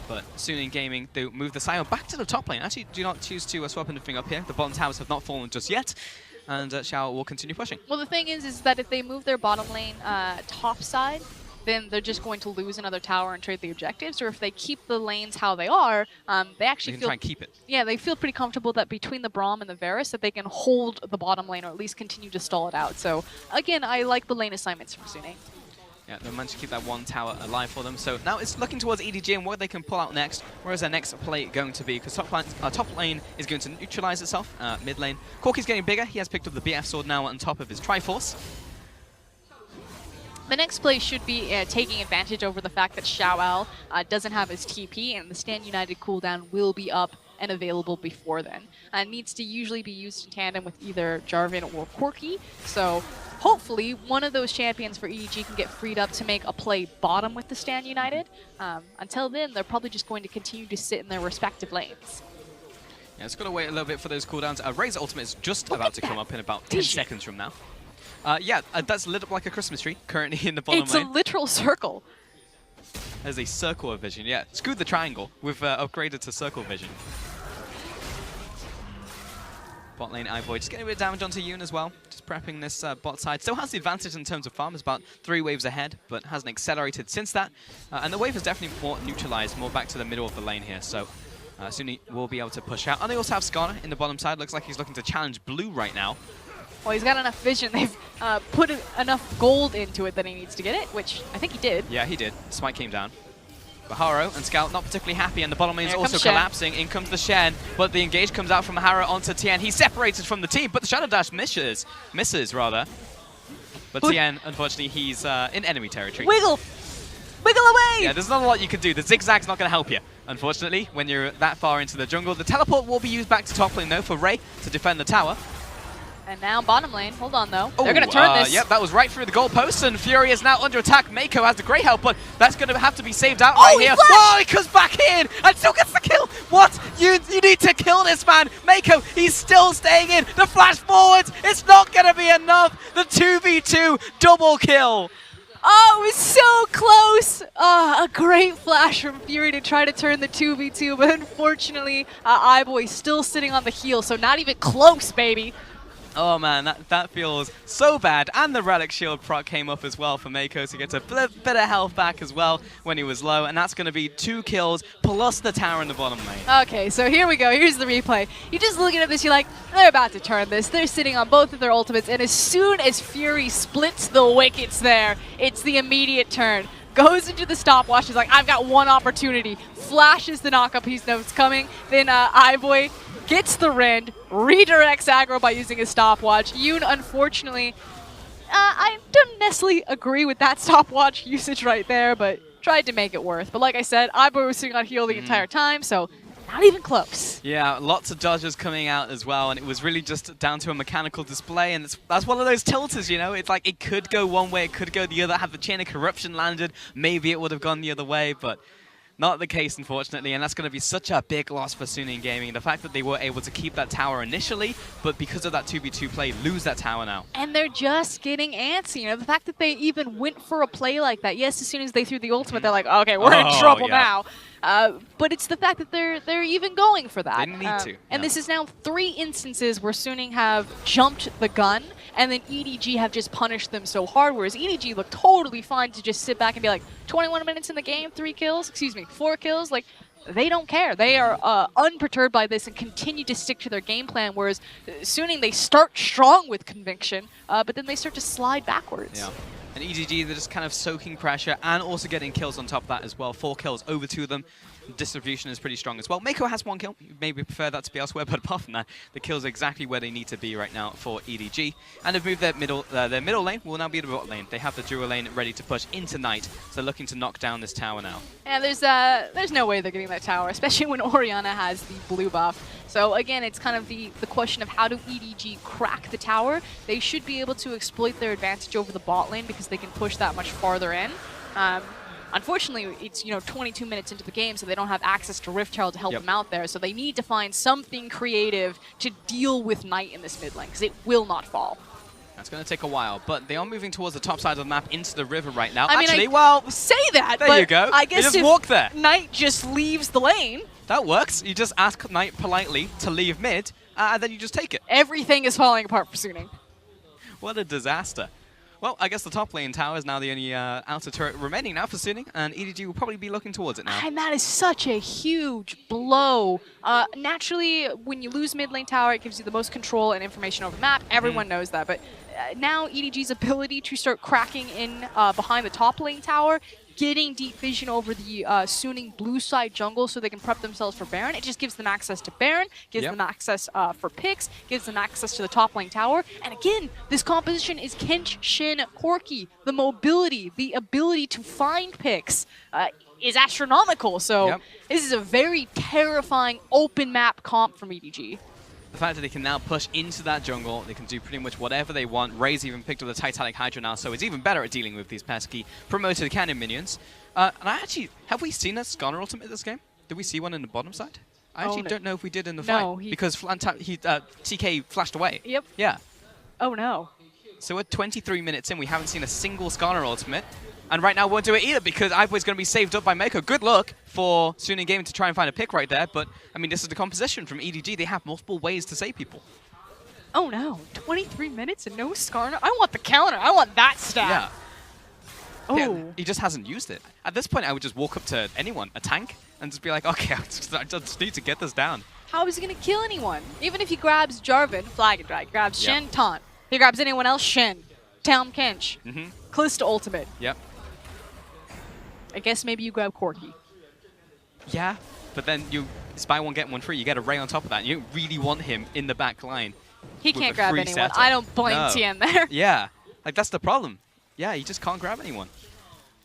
But Suning Gaming, they move the Sion back to the top lane. Actually, do not choose to swap anything up here. The bottom towers have not fallen just yet. And Xiao will continue pushing. Well, the thing is that if they move their bottom lane top side, then they're just going to lose another tower and trade the objectives. Or if they keep the lanes how they are, they actually try and keep it. Yeah, they feel pretty comfortable that between the Braum and the Varus that they can hold the bottom lane or at least continue to stall it out. So again, I like the lane assignments from Suning. Yeah, they managed to keep that one tower alive for them. So now it's looking towards EDG and what they can pull out next. Where is their next play going to be? Because top lane is going to neutralize itself. Mid lane, Corki's getting bigger. He has picked up the BF sword now on top of his Triforce. The next play should be taking advantage over the fact that Xiao Ao doesn't have his TP, and the Stand United cooldown will be up and available before then. Needs to usually be used in tandem with either Jarvan or Corki, so hopefully one of those champions for EDG can get freed up to make a play bottom with the Stand United. Until then, they're probably just going to continue to sit in their respective lanes. Yeah, it's got to wait a little bit for those cooldowns. Ray's ultimate is just about to come up in about 10 seconds from now. Yeah, that's lit up like a Christmas tree currently in the bottom lane. It's a literal circle. There's a circle of vision, yeah. Screw the triangle. We've upgraded to circle vision. Bot lane iBoy just getting a bit of damage onto Yoon as well. Just prepping this bot side. Still has the advantage in terms of farm. It's about 3 waves ahead, but hasn't accelerated since that. And the wave is definitely more neutralized, more back to the middle of the lane here. So soon he will be able to push out. And they also have Skarner in the bottom side. Looks like he's looking to challenge blue right now. Well, he's got enough vision. They've put enough gold into it that he needs to get it, which I think he did. Yeah, he did. Smite came down. But Haro and Scout not particularly happy, and the bottom lane is also collapsing. In comes the Shen, but the engage comes out from Haro onto Tian. He's separated from the team, but the Shadow Dash misses rather. But Tien, unfortunately, he's in enemy territory. Wiggle! Wiggle away! Yeah, there's not a lot you can do. The zigzag's not going to help you, unfortunately, when you're that far into the jungle. The teleport will be used back to top lane, though, for Ray to defend the tower. And now bottom lane. Hold on, though. They're going to turn this. Yep, that was right through the goalpost, and Fury is now under attack. Mako has the great help, but that's going to have to be saved out right here. Whoa, he comes back in and still gets the kill. What? You need to kill this man. Mako, he's still staying in. The flash forwards, it's not going to be enough. The 2v2 double kill. Oh, it was so close! A great flash from Fury to try to turn the 2v2, but unfortunately, iBoy still sitting on the heel, so not even close, baby. Oh man, that feels so bad. And the Relic Shield proc came up as well for Mako to get a bit of health back as well when he was low. And that's going to be 2 kills plus the tower in the bottom lane. Okay, so here we go. Here's the replay. You're just looking at this, you're like, they're about to turn this. They're sitting on both of their ultimates. And as soon as Fury splits the wickets there, it's the immediate turn. Goes into the stopwatch. He's like, I've got one opportunity. Flashes the knock-up. He knows it's coming. Then iBoy gets the rend, redirects aggro by using his stopwatch. Yoon, unfortunately, I don't necessarily agree with that stopwatch usage right there, but tried to make it worth. But like I said, iBoy was sitting on heal the entire time, so not even close. Yeah, lots of dodges coming out as well, and it was really just down to a mechanical display, and that's one of those tilters, you know? It's like it could go one way, it could go the other. Had the Chain of Corruption landed, maybe it would have gone the other way, but not the case, unfortunately, and that's going to be such a big loss for Suning Gaming. The fact that they were able to keep that tower initially, but because of that 2v2 play, lose that tower now. And they're just getting antsy. You know, the fact that they even went for a play like that. Yes, as soon as they threw the ultimate, they're like, okay, we're in trouble now. But it's the fact that they're even going for that. They need to. And this is now 3 instances where Suning have jumped the gun, and then EDG have just punished them so hard, whereas EDG looked totally fine to just sit back and be like, 21 minutes in the game, 3 kills, excuse me, 4 kills, like, they don't care. They are unperturbed by this and continue to stick to their game plan, whereas Suning, they start strong with conviction, but then they start to slide backwards. Yeah. And EDG, they're just kind of soaking pressure and also getting kills on top of that as well. 4 kills over to them. Distribution is pretty strong as well. Mako has 1 kill. Maybe prefer that to be elsewhere, but apart from that, the kills are exactly where they need to be right now for EDG. And they've moved their middle lane will now be the bot lane. They have the dual lane ready to push into Knight, so they're looking to knock down this tower now. And there's no way they're getting that tower, especially when Orianna has the blue buff. So again, it's kind of the question of how do EDG crack the tower. They should be able to exploit their advantage over the bot lane because they can push that much farther in. Unfortunately, it's 22 minutes into the game, so they don't have access to Rift Herald to help them out there. So they need to find something creative to deal with Knight in this mid lane, because it will not fall. That's going to take a while, but they are moving towards the top side of the map into the river right now. I Actually, mean, well, say that, there but you go. I guess you just walk there. Knight just leaves the lane. That works. You just ask Knight politely to leave mid, and then you just take it. Everything is falling apart for Suning. What a disaster. Well, I guess the top lane tower is now the only outer turret remaining now for Suning, and EDG will probably be looking towards it now. And that is such a huge blow. Naturally, when you lose mid lane tower, it gives you the most control and information over the map. Everyone knows that, but now EDG's ability to start cracking in behind the top lane tower, getting deep vision over the Suning blue side jungle so they can prep themselves for Baron. It just gives them access to Baron, gives them access for picks, gives them access to the top lane tower. And again, this composition is Kench, Shin, Corki. The mobility, the ability to find picks is astronomical. So this is a very terrifying open map comp from EDG. The fact that they can now push into that jungle, they can do pretty much whatever they want. Ray's even picked up the Titanic Hydra now, so he's even better at dealing with these pesky promoted cannon minions. And have we seen a Skarner ultimate this game? Did we see one in the bottom side? I actually don't know if we did in the fight, because TK flashed away. Yep. Yeah. Oh no. So we're 23 minutes in, we haven't seen a single Skarner ultimate. And right now won't do it either because iBoy's going to be saved up by Mako. Good luck for Suning Gaming to try and find a pick right there. But, I mean, this is the composition from EDG. They have multiple ways to save people. Oh, no. 23 minutes and no Skarner? I want the counter. I want that stat. Yeah. Oh. Yeah, he just hasn't used it. At this point, I would just walk up to anyone, a tank, and just be like, okay, I just need to get this down. How is he going to kill anyone? Even if he grabs Jarvan, flag and drag, grabs Shen, taunt. He grabs anyone else, Shen. Town Kench. Close to ultimate. Yep. I guess maybe you grab Corki. Yeah, but then you buy one, get one free. You get a Ray on top of that. And you don't really want him in the back line. He can't grab anyone. I don't blame Tien there. Yeah. Like, that's the problem. Yeah, he just can't grab anyone.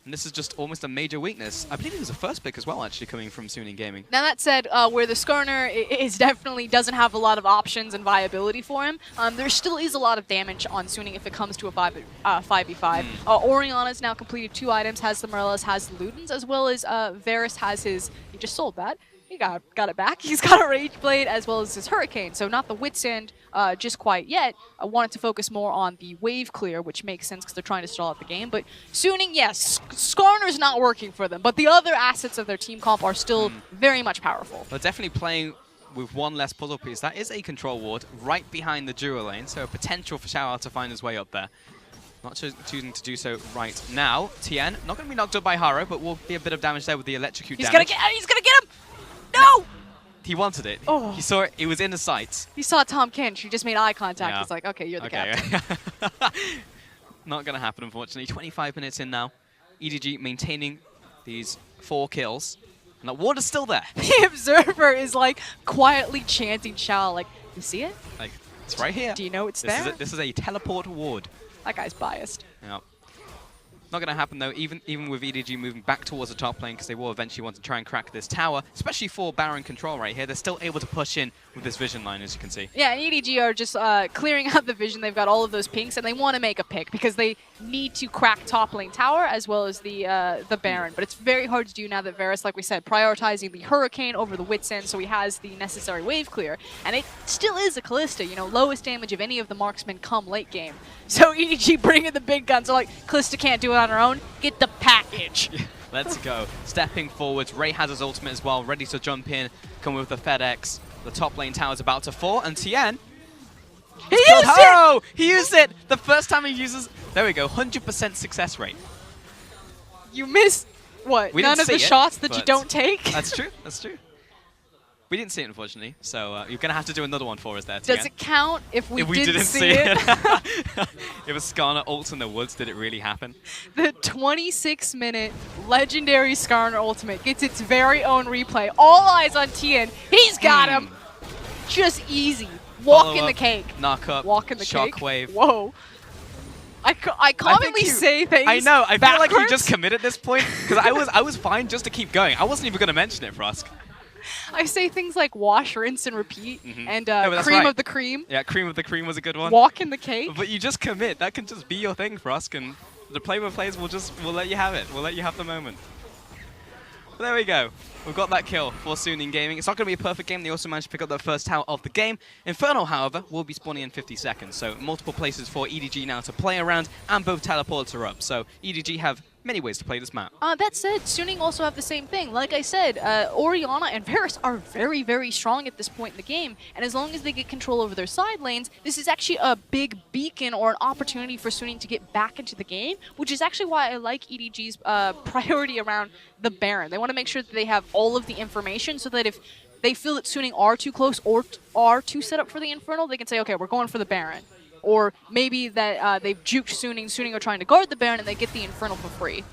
And this is just almost a major weakness. I believe it was a first pick as well, actually, coming from Suning Gaming. Now that said, where the Skarner is definitely doesn't have a lot of options and viability for him, there still is a lot of damage on Suning if it comes to a 5v5. Oriana's now completed 2 items, has the Morellas, has the Ludens, as well as Varus has his... He just sold that. He got it back. He's got a Rage Blade as well as his Hurricane, so not the Wit's End just quite yet. I wanted to focus more on the wave clear, which makes sense because they're trying to stall out the game. But Suning, yes, Skarner's not working for them, but the other assets of their team comp are still very much powerful. They're definitely playing with one less puzzle piece. That is a control ward right behind the duo lane, so a potential for Xiao to find his way up there. Not choosing to do so right now. Tien, not going to be knocked up by Haro, but will be a bit of damage there with the electrocute damage. He's gonna get him! No! He wanted it. Oh. He saw it. It was in the sights. He saw Tom Kench. He just made eye contact. Yeah. He's like, okay, you're the captain. Not going to happen, unfortunately. 25 minutes in now. EDG maintaining these 4 kills. And that ward is still there. The Observer is like quietly chanting Xiao, like, you see it? Like, it's right here. Do you know it's there? This is a teleport ward. That guy's biased. Yeah. Not going to happen, though, even with EDG moving back towards the top lane, because they will eventually want to try and crack this tower, especially for Baron control right here. They're still able to push in with this vision line, as you can see. Yeah, and EDG are just clearing out the vision. They've got all of those pinks, and they want to make a pick because they need to crack top lane tower as well as the Baron. But it's very hard to do now that Varus, like we said, prioritizing the Hurricane over the Wit's End, so he has the necessary wave clear. And it still is a Callista, you know, lowest damage of any of the marksmen come late game. So EDG bringing the big guns. They're like, Callista can't do it on her own. Get the package. Let's go. Stepping forwards. Ray has his ultimate as well, ready to jump in, come with the FedEx. The top lane tower is about to fall, and Tien... He used it! He used it! The first time he uses... There we go, 100% success rate. You missed, what, none of the shots that you don't take? That's true, that's true. We didn't see it, unfortunately, so you're going to have to do another one for us there, Tien. Does it count if we didn't see it? It was Skarner ults in the woods. Did it really happen? The 26-minute legendary Skarner ultimate gets its very own replay. All eyes on Tien. He's got him. Just easy. Walk in the cake. Knock up. Walk in the cake. Shockwave. Whoa. I commonly say things I know. I feel like you backwards. just committed at this point because I was fine just to keep going. I wasn't even going to mention it, Frosk. I say things like wash, rinse, and repeat, and No, cream of the cream. Yeah, cream of the cream was a good one. Walk in the cake. But you just commit. That can just be your thing, Frosk, and the play-by-plays will let you have it. We'll let you have the moment. But there we go. We've got that kill for Suning Gaming. It's not going to be a perfect game. They also managed to pick up their first tower of the game. Infernal, however, will be spawning in 50 seconds. So multiple places for EDG now to play around, and both teleports are up. So EDG have many ways to play this map. That said, Suning also have the same thing. Like I said, Oriana and Varus are very, very strong at this point in the game, and as long as they get control over their side lanes, this is actually a big beacon or an opportunity for Suning to get back into the game, which is actually why I like EDG's priority around the Baron. They want to make sure that they have all of the information so that if they feel that Suning are too close or are too set up for the Infernal, they can say, okay, we're going for the Baron. Or maybe that they've juked Suning are trying to guard the Baron, and they get the Infernal for free.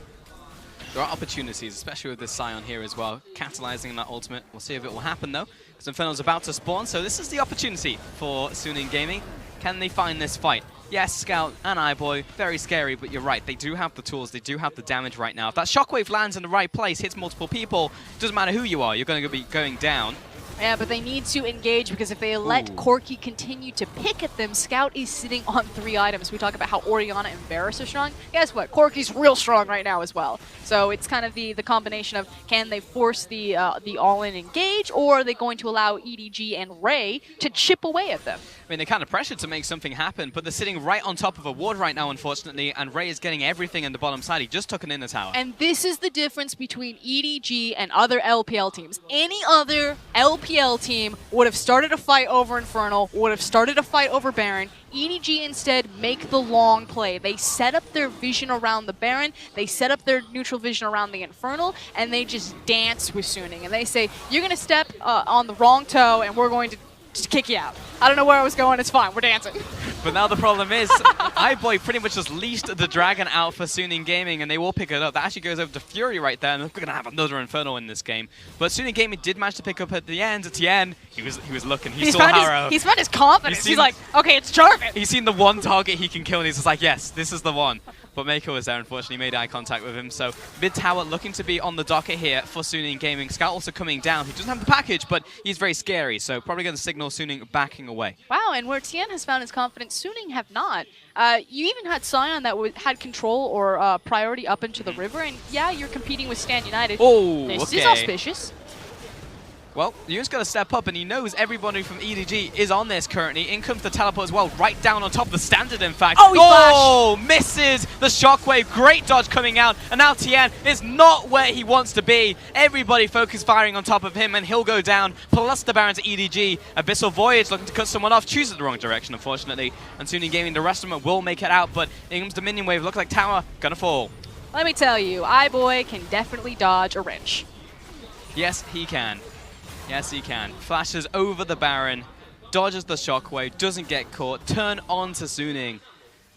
There are opportunities, especially with this Scion here as well, catalyzing that ultimate. We'll see if it will happen, though, because Infernal's about to spawn, so this is the opportunity for Suning Gaming. Can they find this fight? Yes, Scout and iBoy, very scary, but you're right. They do have the tools. They do have the damage right now. If that Shockwave lands in the right place, hits multiple people, doesn't matter who you are, you're going to be going down. Yeah, but they need to engage because if they let Corki continue to pick at them, Scout is sitting on 3 items. We talk about how Oriana and Varus are strong. Guess what? Corki's real strong right now as well. So it's kind of the combination of can they force the all-in engage, or are they going to allow EDG and Ray to chip away at them? I mean, they're kind of pressured to make something happen, but they're sitting right on top of a ward right now, unfortunately, and Ray is getting everything in the bottom side. He just took an inner tower. And this is the difference between EDG and other LPL teams. Any other LPL team would have started a fight over Infernal, would have started a fight over Baron. EDG instead make the long play. They set up their vision around the Baron, they set up their neutral vision around the Infernal, and they just dance with Suning. And they say, you're going to step on the wrong toe, and we're going to just kick you out. I don't know where I was going. It's fine. We're dancing. But now the problem is, iBoy pretty much just leashed the Dragon out for Suning Gaming, and they will pick it up. That actually goes over to Fury right there, and we're going to have another Infernal in this game. But Suning Gaming did manage to pick up at the end. Tien, he was looking. He saw Harrow. He's found his confidence. He's like, okay, it's Jarvan. He's seen the one target he can kill, and he's just like, yes, this is the one. But Mako was there, unfortunately, made eye contact with him. So mid tower looking to be on the docket here for Suning Gaming. Scout also coming down. He doesn't have the package, but he's very scary. So probably going to signal Suning backing away. Wow, and where Tien has found his confidence, Suning have not. You even had Sion that had control or priority up into the river, and yeah, you're competing with Stan United. Oh, this is auspicious. Well, Yoon's going to step up, and he knows everybody from EDG is on this currently. In comes the teleport as well, right down on top of the standard, in fact. Oh, he misses the shockwave. Great dodge coming out, and now Tien is not where he wants to be. Everybody focus firing on top of him, and he'll go down, plus the Baron to EDG. Abyssal Voyage looking to cut someone off, chooses the wrong direction, unfortunately. And Suning Gaming, the rest of them will make it out, but in comes the minion wave. Looks like tower gonna fall. Let me tell you, iBoy can definitely dodge a wrench. Yes, he can. Yes, he can. Flashes over the Baron, dodges the shockwave, doesn't get caught, turn on to Suning.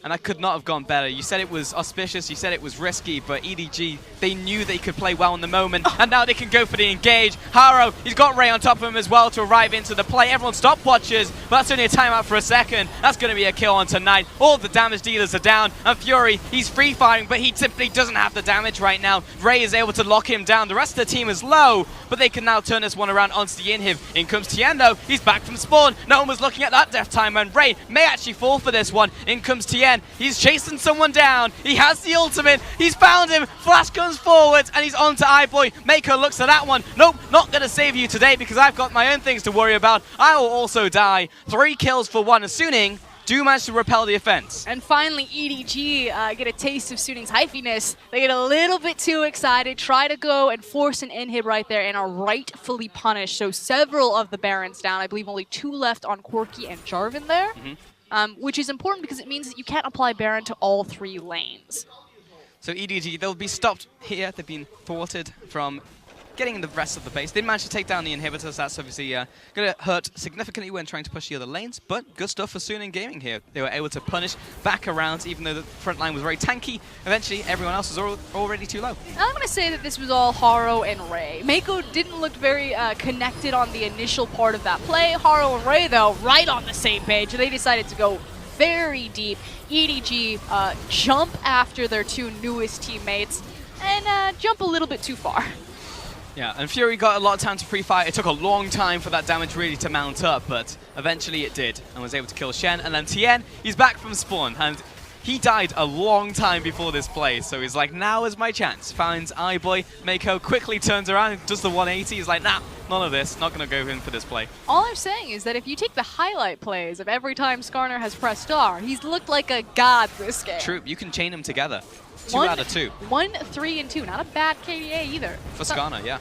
And that could not have gone better. You said it was auspicious, you said it was risky, but EDG, they knew they could play well in the moment, and now they can go for the engage. Haro, he's got Ray on top of him as well to arrive into the play. Everyone stopwatches, but that's only a timeout for a second. That's going to be a kill on tonight. All the damage dealers are down, and Fury, he's free firing, but he simply doesn't have the damage right now. Ray is able to lock him down. The rest of the team is low, but they can now turn this one around onto the inhib. In comes Tien though, he's back from spawn. No one was looking at that death time, and Ray may actually fall for this one. In comes Tien. He's chasing someone down. He has the ultimate. He's found him. Flash comes forward, and he's on to iBoy. Mako looks at that one. Nope, not going to save you today because I've got my own things to worry about. I will also die. 3 kills for 1. Suning do manage to repel the offense. And finally, EDG get a taste of Suning's hyphiness. They get a little bit too excited, try to go and force an inhib right there, and are rightfully punished. So several of the Barons down. I believe only 2 left on Corki and Jarvan there. Which is important because it means that you can't apply Baron to all 3 lanes. So EDG, they'll be stopped here. They've been thwarted from getting the rest of the base. They managed to take down the inhibitors. That's obviously going to hurt significantly when trying to push the other lanes, but good stuff for Suning Gaming here. They were able to punish back around, even though the front line was very tanky. Eventually, everyone else was already too low. I'm going to say that this was all Haro and Ray. Mako didn't look very connected on the initial part of that play. Haro and Ray, though, right on the same page. They decided to go very deep. EDG jump after their 2 newest teammates and jump a little bit too far. Yeah, and Fury got a lot of time to pre-fight. It took a long time for that damage really to mount up, but eventually it did, and was able to kill Shen. And then Tien, he's back from spawn, and he died a long time before this play, so he's like, now is my chance. Finds iBoy, Mako quickly turns around and does the 180. He's like, nah, none of this, not gonna go in for this play. All I'm saying is that if you take the highlight plays of every time Skarner has pressed R, he's looked like a god this game. True, you can chain them together. 2 out of 2. 1, 3, and 2. Not a bad KDA either. For Skarner, yeah.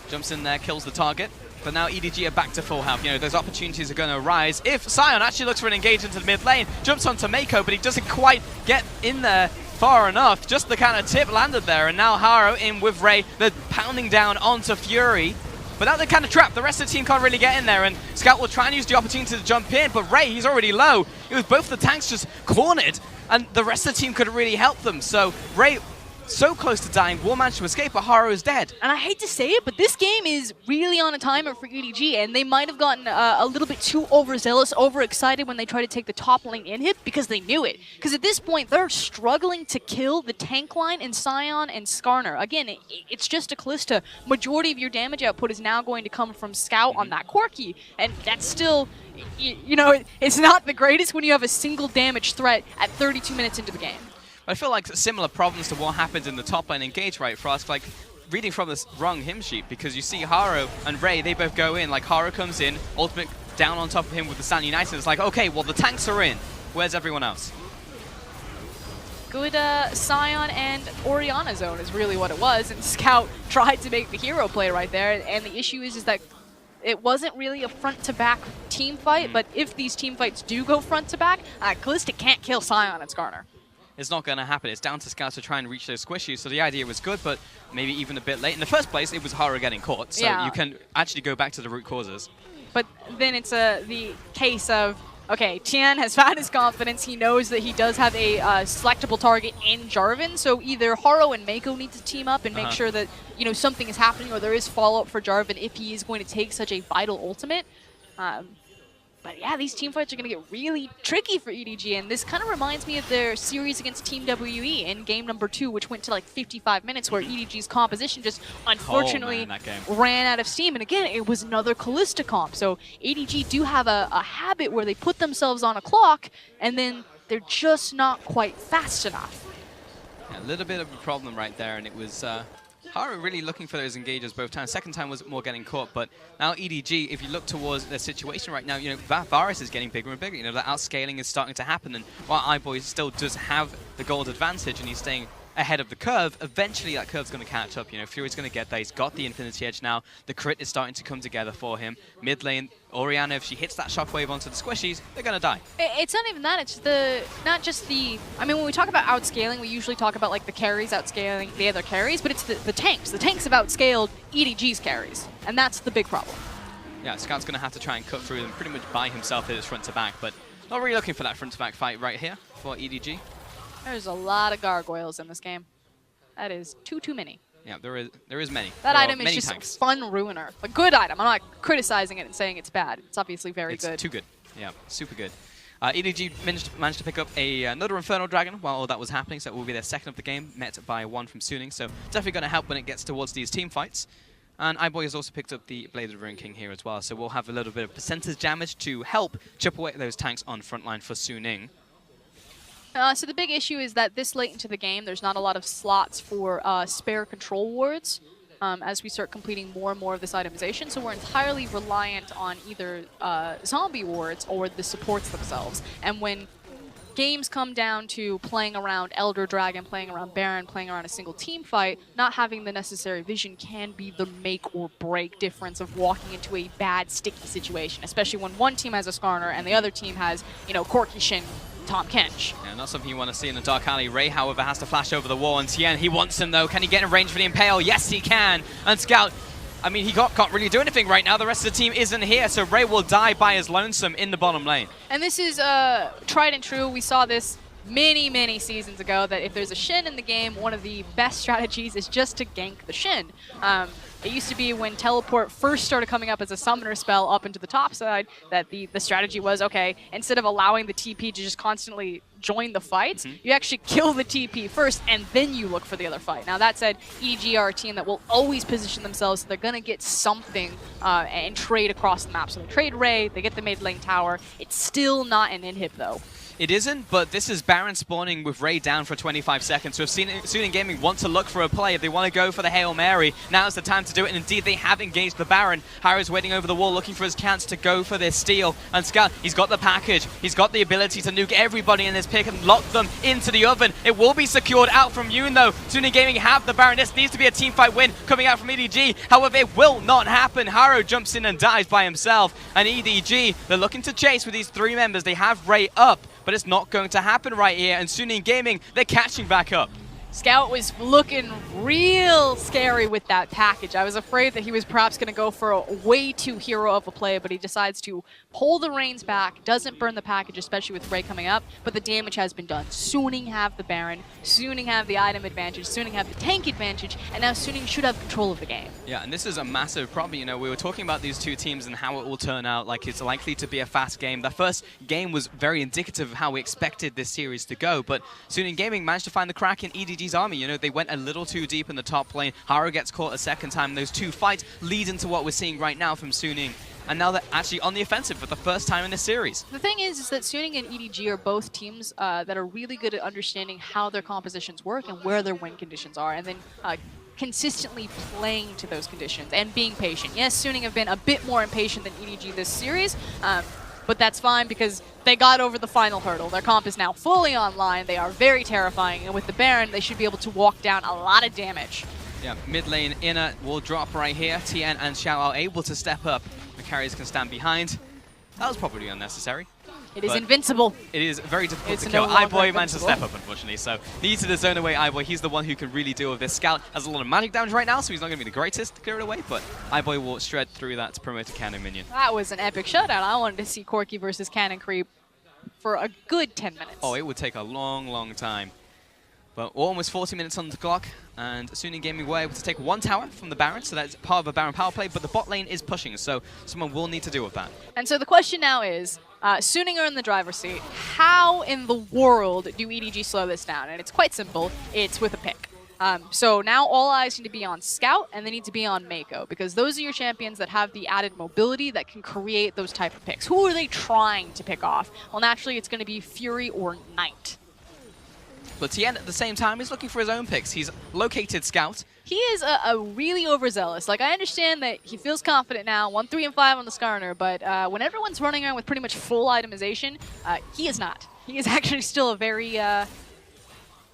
Jumps in there, kills the target. But now EDG are back to full health. You know, those opportunities are going to arise. If Sion actually looks for an engage into the mid lane, jumps onto Mako, but he doesn't quite get in there far enough. Just the kind of tip landed there. And now Haro in with Ray. They're pounding down onto Fury. But now they're kind of trapped. The rest of the team can't really get in there. And Scout will try and use the opportunity to jump in. But Ray, he's already low. It was both the tanks just cornered. And the rest of the team couldn't really help them. So Ray, so close to dying, will manage to escape, but Haro is dead. And I hate to say it, but this game is really on a timer for EDG, and they might have gotten a little bit too overzealous, overexcited when they tried to take the top lane inhib because they knew it. Because at this point, they're struggling to kill the tank line in Sion and Skarner. Again, it's just a Kalista. Majority of your damage output is now going to come from Scout on that Corki, and that's still, you know, it's not the greatest when you have a single damage threat at 32 minutes into the game. I feel like similar problems to what happened in the top lane engage, right, Frost? Like, reading from this wrong hymn sheet, because you see Haro and Ray, they both go in. Like, Haro comes in, ultimate down on top of him with the Stan United. It's like, okay, well, the tanks are in. Where's everyone else? Good Sion and Orianna zone is really what it was, and Scout tried to make the hero play right there, and the issue is that it wasn't really a front-to-back team fight, but if these team fights do go front-to-back, Kalista can't kill Sion and Skarner. It's not going to happen. It's down to Scout to try and reach those squishies. So the idea was good, but maybe even a bit late. In the first place, it was Haro getting caught. So you can actually go back to the root causes. But then it's the case of, okay, Tien has found his confidence. He knows that he does have a selectable target in Jarvan. So either Haro and Mako need to team up and make sure that, you know, something is happening or there is follow-up for Jarvan if he is going to take such a vital ultimate. But yeah, these team fights are going to get really tricky for EDG, and this kind of reminds me of their series against Team WE in game number 2, which went to like 55 minutes, where EDG's composition just unfortunately ran out of steam. And again, it was another Callista comp, so EDG do have a habit where they put themselves on a clock, and then they're just not quite fast enough. Yeah, a little bit of a problem right there, and it was Haro really looking for those engages both times. Second time was more getting caught, but now EDG, if you look towards their situation right now, you know, Varus is getting bigger and bigger. You know, the outscaling is starting to happen, and while iBoy still does have the gold advantage and he's staying ahead of the curve, eventually that curve's going to catch up. You know, Fury's going to get there. He's got the Infinity Edge now. The crit is starting to come together for him. Mid lane, Orianna, if she hits that shockwave onto the squishies, they're going to die. It's not even that. It's not just the... I mean, when we talk about outscaling, we usually talk about like the carries outscaling the other carries, but it's the tanks. The tanks have outscaled EDG's carries, and that's the big problem. Yeah, Scout's going to have to try and cut through them pretty much by himself at his front to back, but not really looking for that front to back fight right here for EDG. There's a lot of gargoyles in this game. That is too many. Yeah, there is many. That item is many just tanks. a fun ruiner. A good item. I'm not criticizing it and saying it's bad. It's obviously very good. It's too good. Yeah, super good. EDG managed to pick up another Infernal Dragon while all that was happening, so it will be their second of the game, met by one from Suning, so definitely going to help when it gets towards these team fights. And iBoy has also picked up the Blade of the Ruin King here as well, so we'll have a little bit of percentage damage to help chip away at those tanks on frontline for Suning. So the big issue is that this late into the game, there's not a lot of slots for spare control wards as we start completing more and more of this itemization. So we're entirely reliant on either zombie wards or the supports themselves. And when games come down to playing around Elder Dragon, playing around Baron, playing around a single team fight, not having the necessary vision can be the make or break difference of walking into a bad, sticky situation, especially when one team has a Skarner and the other team has, you know, Corki Shin, Tom Kench. Yeah, not something you want to see in the Dark Alley. Ray, however, has to flash over the wall, and Tien, he wants him though. Can he get in range for the Impale? Yes, he can. And Scout, I mean, he can't really do anything right now. The rest of the team isn't here, so Ray will die by his lonesome in the bottom lane. And this is tried and true. We saw this many seasons ago, that if there's a Shin in the game, one of the best strategies is just to gank the Shin. It used to be when Teleport first started coming up as a summoner spell up into the top side, that the strategy was, okay, instead of allowing the TP to just constantly join the fights, you actually kill the TP first, and then you look for the other fight. Now, that said, EDG are a team that will always position themselves so they're going to get something and trade across the map. So they trade Ray, they get the mid lane tower. It's still not an inhib, though. It isn't, but this is Baron spawning with Ray down for 25 seconds. So if Suning Gaming want to look for a play, if they want to go for the Hail Mary, now's the time to do it. And indeed, they have engaged the Baron. Harrow's waiting over the wall, looking for his chance to go for this steal. And Scout, he's got the package. He's got the ability to nuke everybody in this pick and lock them into the oven. It will be secured out from Yoon, though. Suning Gaming have the Baron. This needs to be a teamfight win coming out from EDG. However, it will not happen. Harrow jumps in and dies by himself. And EDG, they're looking to chase with these three members. They have Ray up, but it's not going to happen right here, and Suning Gaming, they're catching back up. Scout was looking real scary with that package. I was afraid that he was perhaps going to go for a way too hero of a play, but he decides to pull the reins back, doesn't burn the package, especially with Ray coming up, but the damage has been done. Suning have the Baron, Suning have the item advantage, Suning have the tank advantage, and now Suning should have control of the game. Yeah, and this is a massive problem. You know, we were talking about these two teams and how it will turn out. Like, it's likely to be a fast game. The first game was very indicative of how we expected this series to go, but Suning Gaming managed to find the crack in EDG's army. You know, they went a little too deep in the top lane. Haro gets caught a second time. Those two fights lead into what we're seeing right now from Suning. And now they're actually on the offensive for the first time in this series. The thing is that Suning and EDG are both teams that are really good at understanding how their compositions work and where their win conditions are, and then consistently playing to those conditions and being patient. Yes, Suning have been a bit more impatient than EDG this series, but that's fine because they got over the final hurdle. Their comp is now fully online. They are very terrifying, and with the Baron, they should be able to walk down a lot of damage. Yeah, mid lane inner will drop right here. Tien and Xiao are able to step up. The carriers can stand behind. That was probably unnecessary. It is but invincible. it is very difficult It's to no kill. longer iBoy managed to invincible. step up, unfortunately, so needs to zone away iBoy. He's the one who can really deal with this. Scout has a lot of magic damage right now, so he's not going to be the greatest to clear it away, but iBoy will shred through that to promote a cannon minion. That was an epic showdown. I wanted to see Corky versus Cannon Creep for a good 10 minutes. Oh, it would take a long, long time. But we're almost 40 minutes on the clock, and Suning Gaming were able to take one tower from the Baron, so that's part of a Baron power play, but the bot lane is pushing, so someone will need to deal with that. And so the question now is, Suning are in the driver's seat. How in the world do EDG slow this down? And it's quite simple. It's with a pick. So now all eyes need to be on Scout, and they need to be on Mako, because those are your champions that have the added mobility that can create those type of picks. Who are they trying to pick off? Well, naturally, it's going to be Fury or Knight. But Tien, at the same time, is looking for his own picks. He's located Scout. He is a really overzealous. Like, I understand that he feels confident now, 1, 3, and 5 on the Skarner, but when everyone's running around with pretty much full itemization, he is not. He is actually still a very,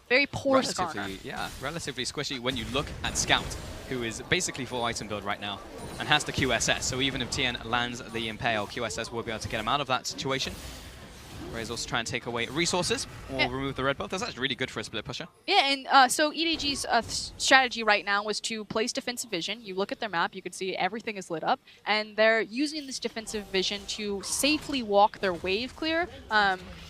very poor Skarner. Yeah, relatively squishy when you look at Scout, who is basically full item build right now, and has the QSS. So even if Tien lands the Impale, QSS will be able to get him out of that situation. Whereas also try and take away resources or remove the red buff. That's actually really good for a split pusher. Yeah, and so EDG's strategy right now was to place defensive vision. You look at their map, you can see everything is lit up, and they're using this defensive vision to safely walk their wave clear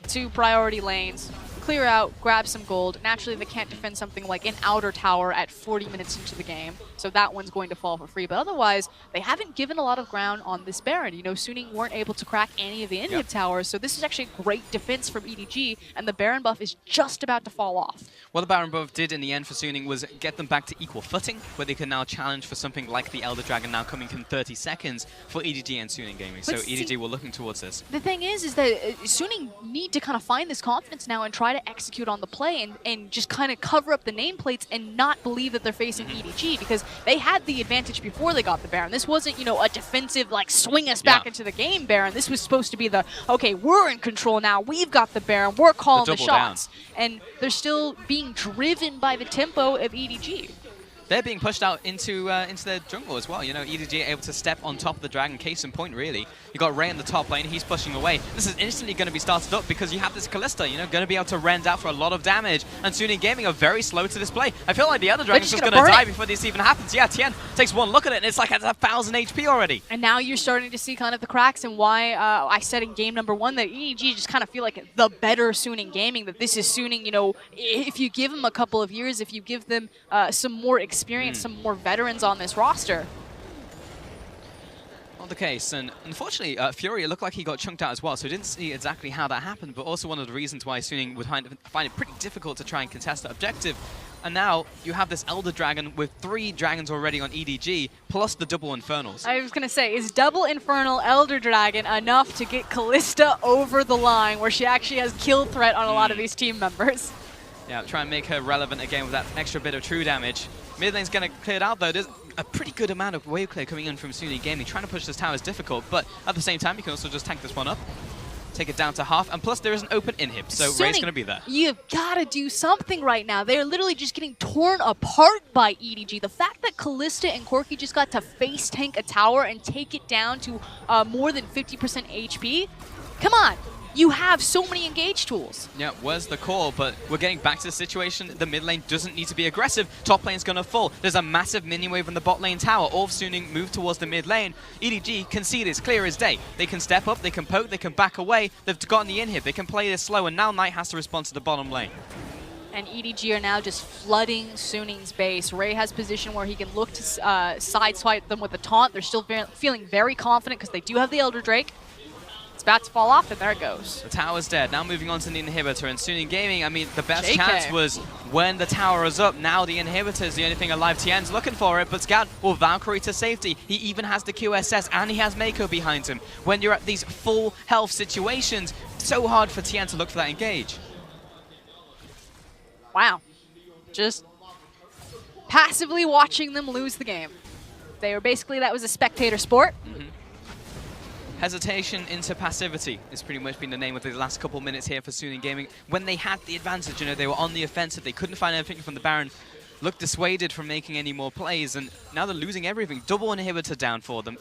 to priority lanes, clear out, grab some gold. Naturally, they can't defend something like an outer tower at 40 minutes into the game, so that one's going to fall for free. But otherwise, they haven't given a lot of ground on this Baron. You know, Suning weren't able to crack any of the inhib towers, so this is actually a great defense from EDG, and the Baron buff is just about to fall off. What the Baron buff did in the end for Suning was get them back to equal footing, where they can now challenge for something like the Elder Dragon now coming in 30 seconds for EDG and Suning Gaming. But so EDG were looking towards this. The thing is that Suning need to kind of find this confidence now and try to execute on the play and just kind of cover up the nameplates and not believe that they're facing EDG, because they had the advantage before they got the Baron. This wasn't, you know, a defensive, like, swing us back into the game Baron. This was supposed to be the, okay, we're in control now. We've got the Baron. We're calling the shots. And they're still being driven by the tempo of EDG. They're being pushed out into their jungle as well. You know, EDG able to step on top of the dragon. Case in point, really. You got Ray in the top lane. He's pushing away. This is instantly going to be started up because you have this Kalista, you know, going to be able to rend out for a lot of damage. And Suning Gaming are very slow to display. I feel like the other dragon's just going to die before this even happens. Yeah, Tien takes one look at it, and it's like it's 1,000 HP already. And now you're starting to see kind of the cracks and why I said in game number 1 that EDG just kind of feel like the better Suning Gaming, that this is Suning, you know, if you give them a couple of years, if you give them some more experience, some more veterans on this roster. Not the case, and unfortunately, Fury, it looked like he got chunked out as well, so we didn't see exactly how that happened, but also one of the reasons why Suning would find it pretty difficult to try and contest that objective. And now you have this Elder Dragon with 3 dragons already on EDG, plus the double Infernals. I was going to say, is double Infernal Elder Dragon enough to get Kalista over the line, where she actually has kill threat on a lot of these team members? Yeah, try and make her relevant again with that extra bit of true damage. Mid lane's going to clear it out, though. There's a pretty good amount of wave clear coming in from Suning Gaming. Trying to push this tower is difficult, but at the same time, you can also just tank this one up, take it down to half, and plus there is an open inhib, so Suning, Ray's going to be there. You've got to do something right now. They're literally just getting torn apart by EDG. The fact that Kalista and Corky just got to face tank a tower and take it down to more than 50% HP, come on. You have so many engage tools. Yeah, where's the call? But we're getting back to the situation. The mid lane doesn't need to be aggressive. Top lane's going to fall. There's a massive minion wave on the bot lane tower. All of Suning move towards the mid lane. EDG can see this clear as day. They can step up, they can poke, they can back away. They've gotten the inhib. They can play this slow, and now Knight has to respond to the bottom lane. And EDG are now just flooding Suning's base. Ray has position where he can look to sideswipe them with a taunt. They're still feeling very confident because they do have the Elder Drake. It's about to fall off, and there it goes. The tower's dead. Now moving on to the inhibitor. And Suning Gaming, I mean, the best chance was when the tower is up. Now the inhibitor is the only thing alive. Tien's looking for it, but Scout will Valkyrie to safety. He even has the QSS, and he has Mako behind him. When you're at these full health situations, it's so hard for Tien to look for that engage. Wow. Just passively watching them lose the game. They were basically, that was a spectator sport. Hesitation into passivity has pretty much been the name of the last couple minutes here for Suning Gaming. When they had the advantage, you know, they were on the offensive, they couldn't find anything from the Baron, looked dissuaded from making any more plays, and now they're losing everything. Double inhibitor down for them.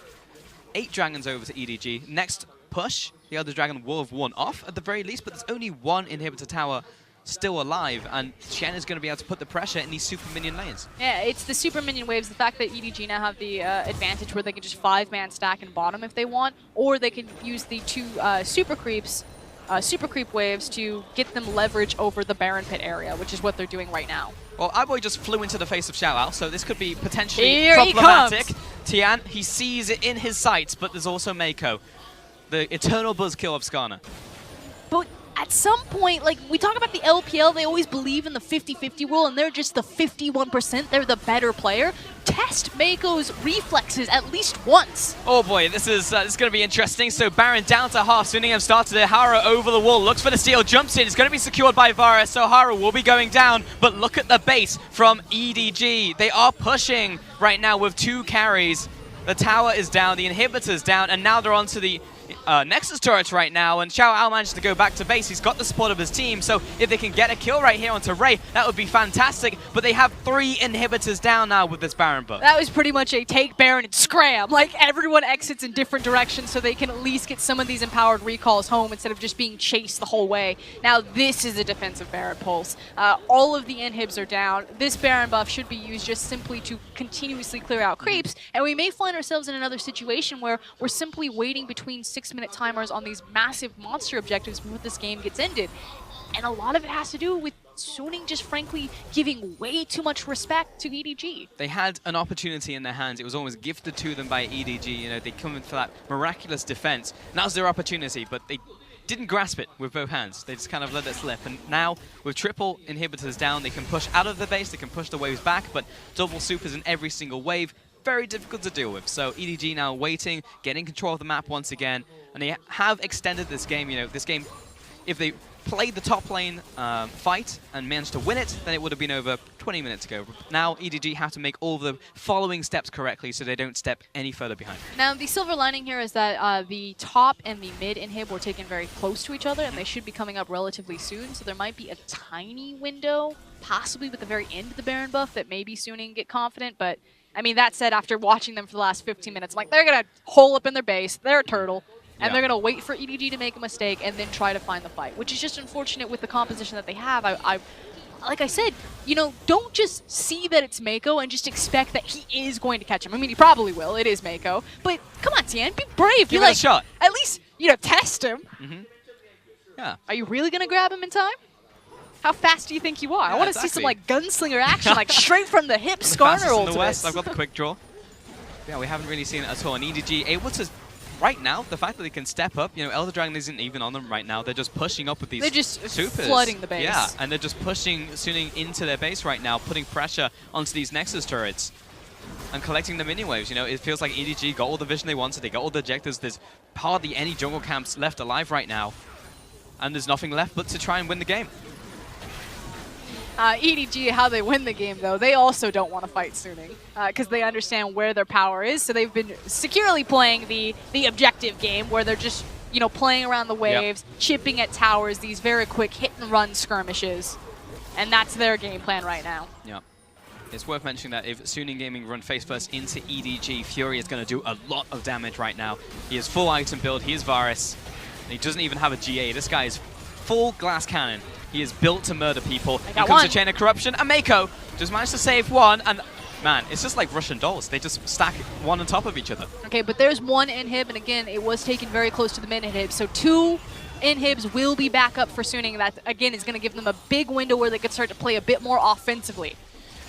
8 dragons over to EDG. Next push, the Elder Dragon will have worn off at the very least, but there's only one inhibitor tower still alive, and Chen is going to be able to put the pressure in these super minion lanes. Yeah, it's the super minion waves, the fact that EDG now have the advantage where they can just 5-man stack in bottom if they want, or they can use the 2 super creep waves to get them leverage over the Baron Pit area, which is what they're doing right now. Well, iBoy just flew into the face of Xiao, so this could be potentially Here problematic. He comes. Tian, he sees it in his sights, but there's also Mako. The eternal buzzkill of Skarner. But at some point, like, we talk about the LPL, they always believe in the 50-50 rule, and they're just the 51%. They're the better player. Test Mako's reflexes at least once. Oh boy, this is going to be interesting. So Baron down to half. Suningham started it. Hara over the wall, looks for the steal, jumps in. It's going to be secured by Varus, so Hara will be going down. But look at the base from EDG. They are pushing right now with 2 carries. The tower is down, the inhibitor's down, and now they're onto the Nexus turrets right now, and Xiao Ao managed to go back to base. He's got the support of his team, so if they can get a kill right here onto Ray, that would be fantastic. But they have 3 inhibitors down now with this Baron buff. That was pretty much a take Baron and scram. Like, everyone exits in different directions so they can at least get some of these empowered recalls home instead of just being chased the whole way. Now, this is a defensive Baron pulse. All of the inhibs are down. This Baron buff should be used just simply to continuously clear out creeps, and we may find ourselves in another situation where we're simply waiting between 6-minute timers on these massive monster objectives before this game gets ended. And a lot of it has to do with Suning just frankly giving way too much respect to EDG. They had an opportunity in their hands. It was almost gifted to them by EDG. You know, they come in for that miraculous defense. That was their opportunity, but they didn't grasp it with both hands. They just kind of let it slip. And now, with triple inhibitors down, they can push out of the base, they can push the waves back, but double supers in every single wave, very difficult to deal with. So EDG now waiting, getting control of the map once again, and they have extended this game. You know, this game, if they played the top lane fight and managed to win it, then it would have been over 20 minutes ago. Now EDG have to make all the following steps correctly so they don't step any further behind. Now, the silver lining here is that the top and the mid inhib were taken very close to each other, and they should be coming up relatively soon, so there might be a tiny window, possibly with the very end of the Baron buff, that maybe Suning get confident, but I mean, that said, after watching them for the last 15 minutes, I'm like, they're going to hole up in their base, they're a turtle, and they're going to wait for EDG to make a mistake and then try to find the fight, which is just unfortunate with the composition that they have. Like I said, you know, don't just see that it's Mako and just expect that he is going to catch him. I mean, he probably will. It is Mako. But come on, Tian, be brave. Give it a shot. At least, you know, test him. Yeah. Are you really going to grab him in time? How fast do you think you are? Yeah, I want to see some, like, gunslinger action, like, straight from the hip, Skarner ultimates. In the West, I've got the quick draw. Yeah, we haven't really seen it at all. And EDG able to, right now, the fact that they can step up, you know, Elder Dragon isn't even on them right now. They're just pushing up with these They're just supers. flooding the base. Yeah, and they're just pushing Suning into their base right now, putting pressure onto these Nexus turrets and collecting the mini waves. You know, it feels like EDG got all the vision they wanted. They got all the objectives. There's hardly any jungle camps left alive right now. And there's nothing left but to try and win the game. EDG, how they win the game, though, they also don't want to fight Suning because they understand where their power is. So they've been securely playing the objective game where they're just, you know, playing around the waves, chipping at towers, these very quick hit-and-run skirmishes. And that's their game plan right now. Yeah. It's worth mentioning that if Suning Gaming run face first into EDG, Fury is going to do a lot of damage right now. He is full item build, he is Varus, and he doesn't even have a GA. This guy is full glass cannon. He is built to murder people. Here comes the Chain of Corruption, and Mako just managed to save one, and man, it's just like Russian dolls. They just stack one on top of each other. Okay, but there's one inhib, and again, it was taken very close to the mid inhib, so 2 inhibs will be back up for Suning. That, again, is going to give them a big window where they could start to play a bit more offensively.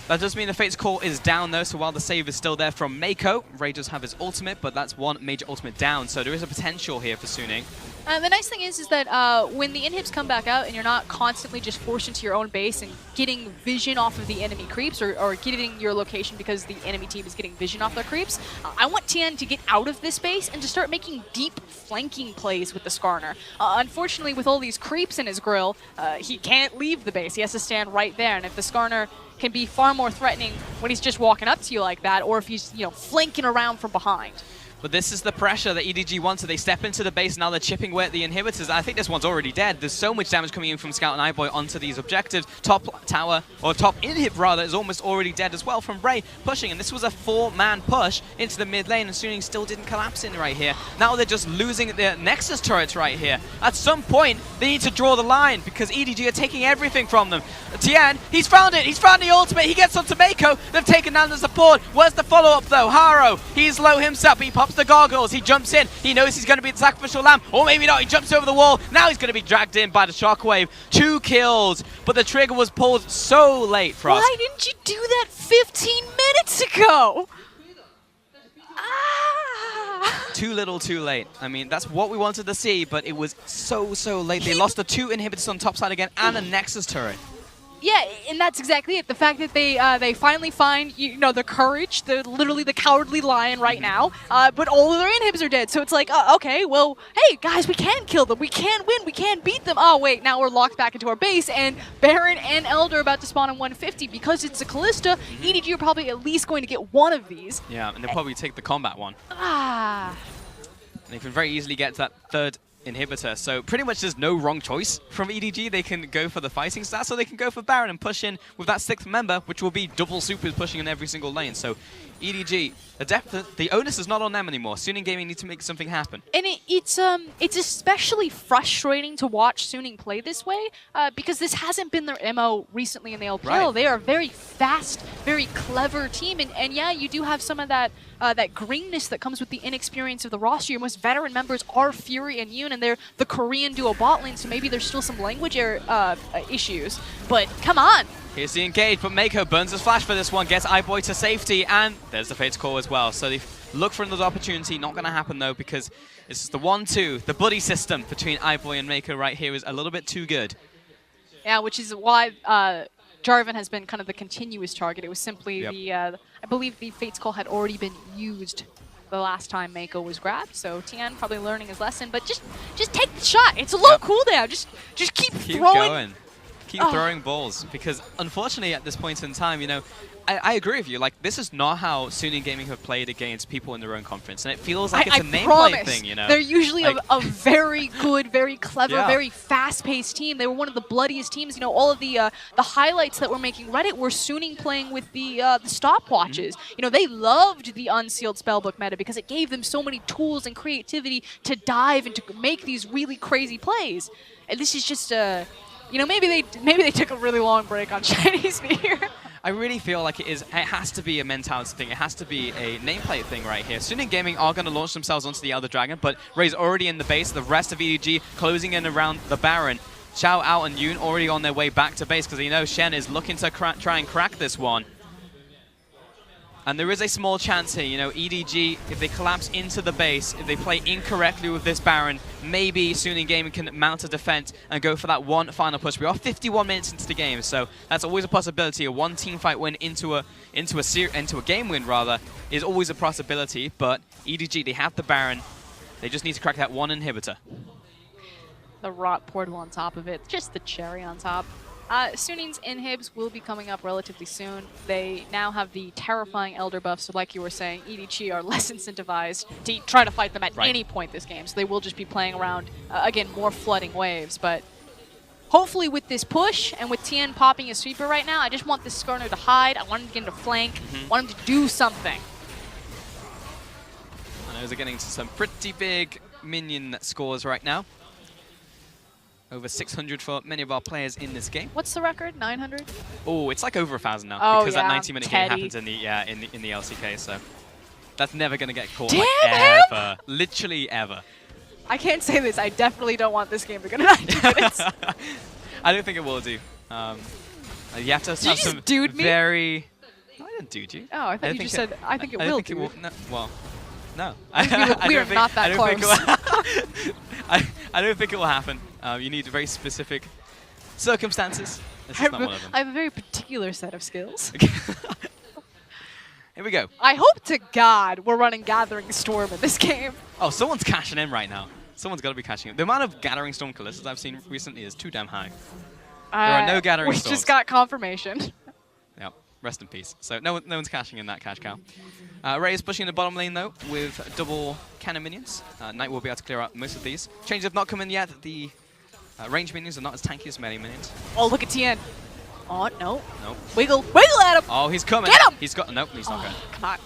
That does mean the Fate's Call is down, though, so while the save is still there from Mako, Ray does have his ultimate, but that's one major ultimate down, so there is a potential here for Suning. The nice thing is that when the inhibs come back out and you're not constantly just forced into your own base and getting vision off of the enemy creeps or getting your location because the enemy team is getting vision off their creeps, I want Tian to get out of this base and to start making deep flanking plays with the Skarner. Unfortunately, with all these creeps in his grill, he can't leave the base. He has to stand right there, and if the Skarner can be far more threatening when he's just walking up to you like that, or if he's, you know, flanking around from behind. But this is the pressure that EDG wanted. They step into the base, now they're chipping away at the inhibitors. I think this one's already dead. There's so much damage coming in from Scout and iBoy onto these objectives. Top tower, or top inhib rather, is almost already dead as well from Ray pushing. And this was a 4-man push into the mid lane, and Suning still didn't collapse in right here. Now they're just losing their Nexus turrets right here. At some point, they need to draw the line because EDG are taking everything from them. Tien, he's found it. He's found the ultimate. He gets onto Mako. They've taken down the support. Where's the follow-up though? Haro, he's low himself. He pops the gargoyles. He jumps in. He knows he's going to be the sacrificial lamb. Or maybe not. He jumps over the wall. Now he's going to be dragged in by the shockwave. 2 kills. But the trigger was pulled so late, Frost. Why didn't you do that 15 minutes ago? Ah! Too little, too late. I mean, that's what we wanted to see, but it was so late. They lost the 2 inhibitors on top side again and a Nexus turret. Yeah, and that's exactly it. The fact that they finally find, the courage, literally the cowardly lion right now, but all of their inhibs are dead. So it's like, okay, well, hey, guys, we can kill them. We can win. We can beat them. Oh, wait, now we're locked back into our base, and Baron and Elder are about to spawn in 150. Because it's a Callista, EDG are probably at least going to get one of these. Yeah, and they'll probably take the combat one. Ah. And they can very easily get to that 3rd inhibitor, so pretty much there's no wrong choice from EDG. They can go for the fighting stats, or they can go for Baron and push in with that 6th member, which will be double supers pushing in every single lane. So EDG, the onus is not on them anymore. Suning Gaming need to make something happen. And it's especially frustrating to watch Suning play this way because this hasn't been their MO recently in the LPL. Right. They are a very fast, very clever team, and yeah, you do have some of that greenness that comes with the inexperience of the roster. Your most veteran members are Fury and Yoon, and they're the Korean duo bot lane, so maybe there's still some language issues. But come on. Here's the engage, but Mako burns his flash for this one, gets iBoy to safety, and there's the Fate's Call as well. So they look for another opportunity. Not going to happen, though, because it's just the 1-2. The buddy system between iBoy and Mako right here is a little bit too good. Yeah, which is why Jarvan has been kind of the continuous target. It was simply I believe the Fate's Call had already been used the last time Mako was grabbed, so Tien probably learning his lesson, but just take the shot. It's a low cooldown. Just keep throwing. Going. Keep throwing balls, because unfortunately at this point in time, I agree with you. Like, this is not how Suning Gaming have played against people in their own conference, and it feels like it's a nameplate thing, They're usually a very good, very clever, very fast-paced team. They were one of the bloodiest teams. All of the highlights that were making Reddit were Suning playing with the stopwatches. They loved the unsealed spellbook meta because it gave them so many tools and creativity to dive and to make these really crazy plays. And this is just maybe they took a really long break on Chinese New Year. I really feel like it has to be a mentality thing. It has to be a nameplate thing right here. Suning Gaming are going to launch themselves onto the Elder Dragon, but Ray's already in the base. The rest of EDG closing in around the Baron. Xiao, Ao, and Yoon already on their way back to base because Shen is looking to try and crack this one. And there is a small chance here, EDG, if they collapse into the base, if they play incorrectly with this Baron, maybe Suning Gaming can mount a defense and go for that one final push. We are 51 minutes into the game, so that's always a possibility. A one team fight win into a game win rather is always a possibility. But EDG, they have the Baron. They just need to crack that one inhibitor. The rot portal on top of it, just the cherry on top. Suning's inhibs will be coming up relatively soon. They now have the terrifying Elder buff, so like you were saying, EDG are less incentivized to try to fight them at any point this game, so they will just be playing around, again, more flooding waves. But hopefully with this push, and with Tien popping his sweeper right now, I just want this Skarner to hide. I want him to get into flank. I want him to do something. I know they're getting to some pretty big minion scores right now. Over 600 for many of our players in this game. What's the record? 900? Oh, it's like over 1,000 now because that 90-minute game happens in the LCK. So that's never going to get caught ever, literally ever. I can't say this. I definitely don't want this game to go to 90 minutes. I don't think it will do. You have to have some very. No, I didn't dude you. Oh, I thought you just said. I think it will. No, well, no. We are not that close. I don't think it will happen. You need very specific circumstances. This is not one of them. I have a very particular set of skills. Here we go. I hope to God we're running Gathering Storm in this game. Oh, someone's cashing in right now. Someone's got to be cashing in. The amount of Gathering Storm Callistas I've seen recently is too damn high. There are no Gathering Storms. We just got confirmation. Yep. Rest in peace. So no one's cashing in that cash cow. Ray is pushing in the bottom lane though with double cannon minions. Knight will be able to clear out most of these. Changes have not come in yet. The range minions are not as tanky as melee minions. Oh, look at Tien. Oh, no. Nope. Wiggle at him. Oh, he's coming. Get him! He's got... Nope, he's not going. Come on.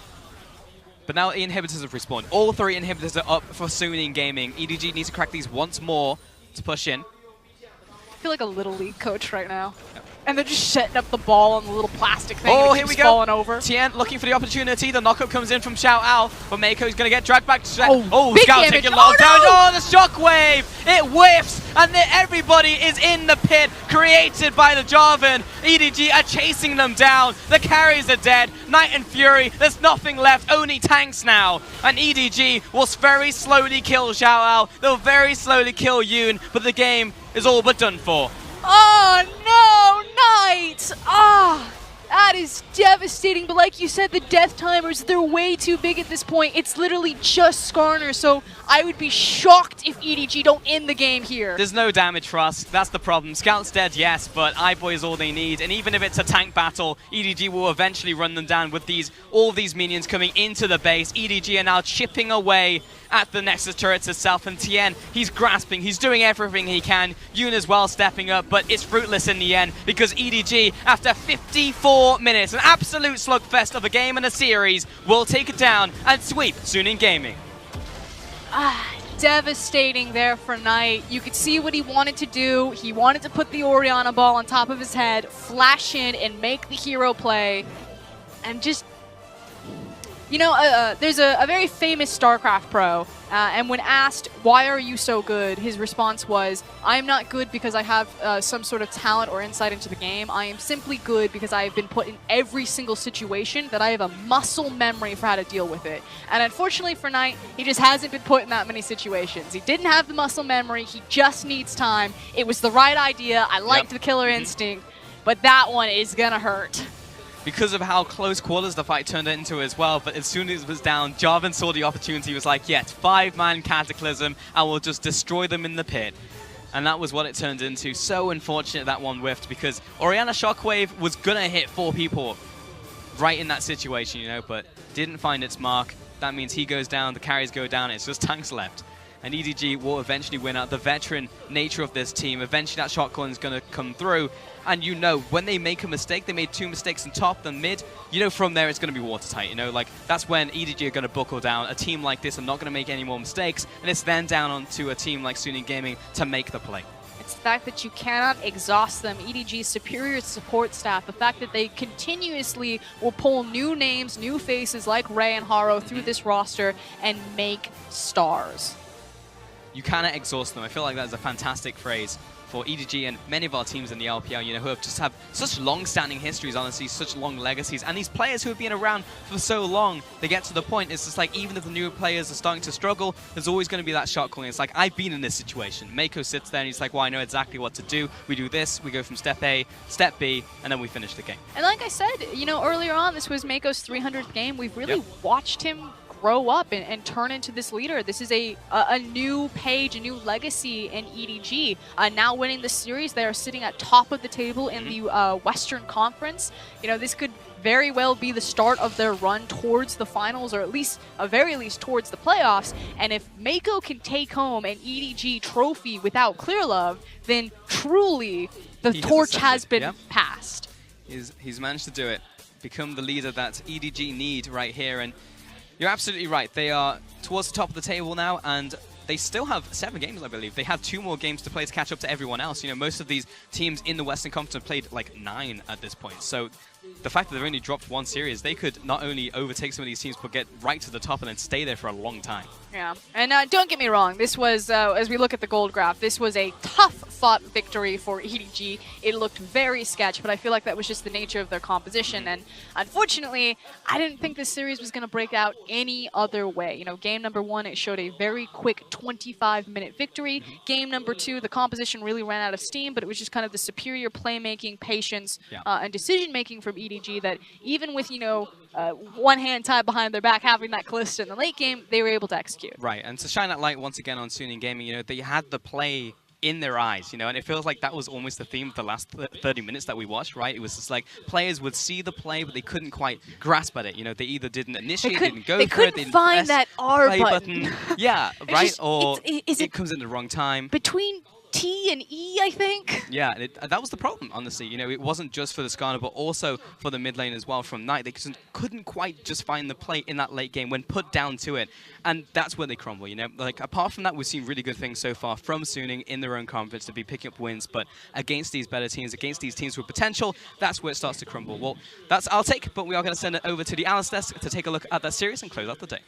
But now the inhibitors have respawned. All 3 inhibitors are up for Suning Gaming. EDG needs to crack these once more to push in. I feel like a Little League coach right now. Yep. And they're just setting up the ball on the little plastic thing. Oh, and here we go. Falling over. Tien looking for the opportunity. The knockup comes in from Xiao Ao, but Mako's going to get dragged back to big Scout damage. taking a lot of damage. No! Oh, the shockwave. It whiffs, and everybody is in the pit created by the Jarvan. EDG are chasing them down. The carries are dead. Knight and Fury, there's nothing left. Only tanks now. And EDG will very slowly kill Xiao Ao. They'll very slowly kill Yoon, but the game is all but done for. Oh, no, Knight! Ah, that is devastating. But like you said, the death timers, they're way too big at this point. It's literally just Skarner, so I would be shocked if EDG don't end the game here. There's no damage for us. That's the problem. Scout's dead, yes, but iBoy is all they need. And even if it's a tank battle, EDG will eventually run them down with all these minions coming into the base. EDG are now chipping away at the Nexus turrets itself, and Tien, he's grasping, he's doing everything he can. Yoon as well stepping up, but it's fruitless in the end because EDG, after 54 minutes, an absolute slugfest of a game and a series, will take it down and sweep Suning Gaming. Devastating there for Knight. You could see what he wanted to do. He wanted to put the Orianna ball on top of his head, flash in, and make the hero play, and just... You know, there's a very famous StarCraft pro, and when asked, why are you so good, his response was, I'm not good because I have some sort of talent or insight into the game. I am simply good because I have been put in every single situation that I have a muscle memory for how to deal with it. And unfortunately for Knight, he just hasn't been put in that many situations. He didn't have the muscle memory. He just needs time. It was the right idea. I liked the killer instinct, but that one is going to hurt. Because of how close quarters the fight turned into as well, but as soon as it was down, Jarvan saw the opportunity, was like, yes, 5-man Cataclysm, I will just destroy them in the pit. And that was what it turned into. So unfortunate that one whiffed, because Orianna Shockwave was gonna hit 4 people right in that situation, you know, but didn't find its mark. That means he goes down, the carries go down, it's just tanks left. And EDG will eventually win out. The veteran nature of this team, eventually that shot calling is going to come through. And you know, when they make a mistake, they made 2 mistakes in top, then mid, you know from there it's going to be watertight, you know, like that's when EDG are going to buckle down. A team like this are not going to make any more mistakes, and it's then down onto a team like Suning Gaming to make the play. It's the fact that you cannot exhaust them. EDG's superior support staff, the fact that they continuously will pull new names, new faces like Ray and Haro through this roster and make stars. You cannot exhaust them. I feel like that is a fantastic phrase for EDG and many of our teams in the LPL, you know, who have just have such long-standing histories, honestly, such long legacies. And these players who have been around for so long, they get to the point, it's just like, even if the newer players are starting to struggle, there's always going to be that shot calling. It's like, I've been in this situation. Mako sits there and he's like, well, I know exactly what to do. We do this, we go from step A, step B, and then we finish the game. And like I said, you know, earlier on, this was Mako's 300th game. We've really watched him grow up and turn into this leader. This is a new page, a new legacy in EDG. Now winning the series, they are sitting at top of the table in the Western Conference. You know, this could very well be the start of their run towards the finals, or at least, very least, towards the playoffs. And if Mako can take home an EDG trophy without Clear Love, then truly the torch has been passed. He's managed to do it. Become the leader that EDG need right here. And you're absolutely right. They are towards the top of the table now, and they still have 7 games, I believe. They have 2 more games to play to catch up to everyone else. You know, most of these teams in the Western Conference have played like 9 at this point. So the fact that they've only dropped 1 series, they could not only overtake some of these teams, but get right to the top and then stay there for a long time. Yeah, and don't get me wrong, this was, as we look at the gold graph, this was a tough-fought victory for EDG. It looked very sketch, but I feel like that was just the nature of their composition, and unfortunately, I didn't think this series was going to break out any other way. You know, game number 1, it showed a very quick 25-minute victory. Game number 2, the composition really ran out of steam, but it was just kind of the superior playmaking, patience, and decision-making from EDG that even with, you know, one hand tied behind their back, having that Callista in the late game, they were able to execute. Right, and to shine that light once again on Suning Gaming, you know, they had the play in their eyes, you know, and it feels like that was almost the theme of the last 30 minutes that we watched, right? It was just like players would see the play, but they couldn't quite grasp at it. You know, they either didn't initiate, didn't go for it, they couldn't didn't find press that R play button. Yeah, right? just- or is it it comes in the wrong time. Between T and E, I think. Yeah, that was the problem, honestly. You know, it wasn't just for the Skarner, but also for the mid lane as well from Knight. They couldn't quite just find the play in that late game when put down to it. And that's where they crumble, you know? Like, apart from that, we've seen really good things so far from Suning in their own conference to be picking up wins. But against these better teams, against these teams with potential, that's where it starts to crumble. Well, that's our take, but we are going to send it over to the Alice desk to take a look at that series and close out the day.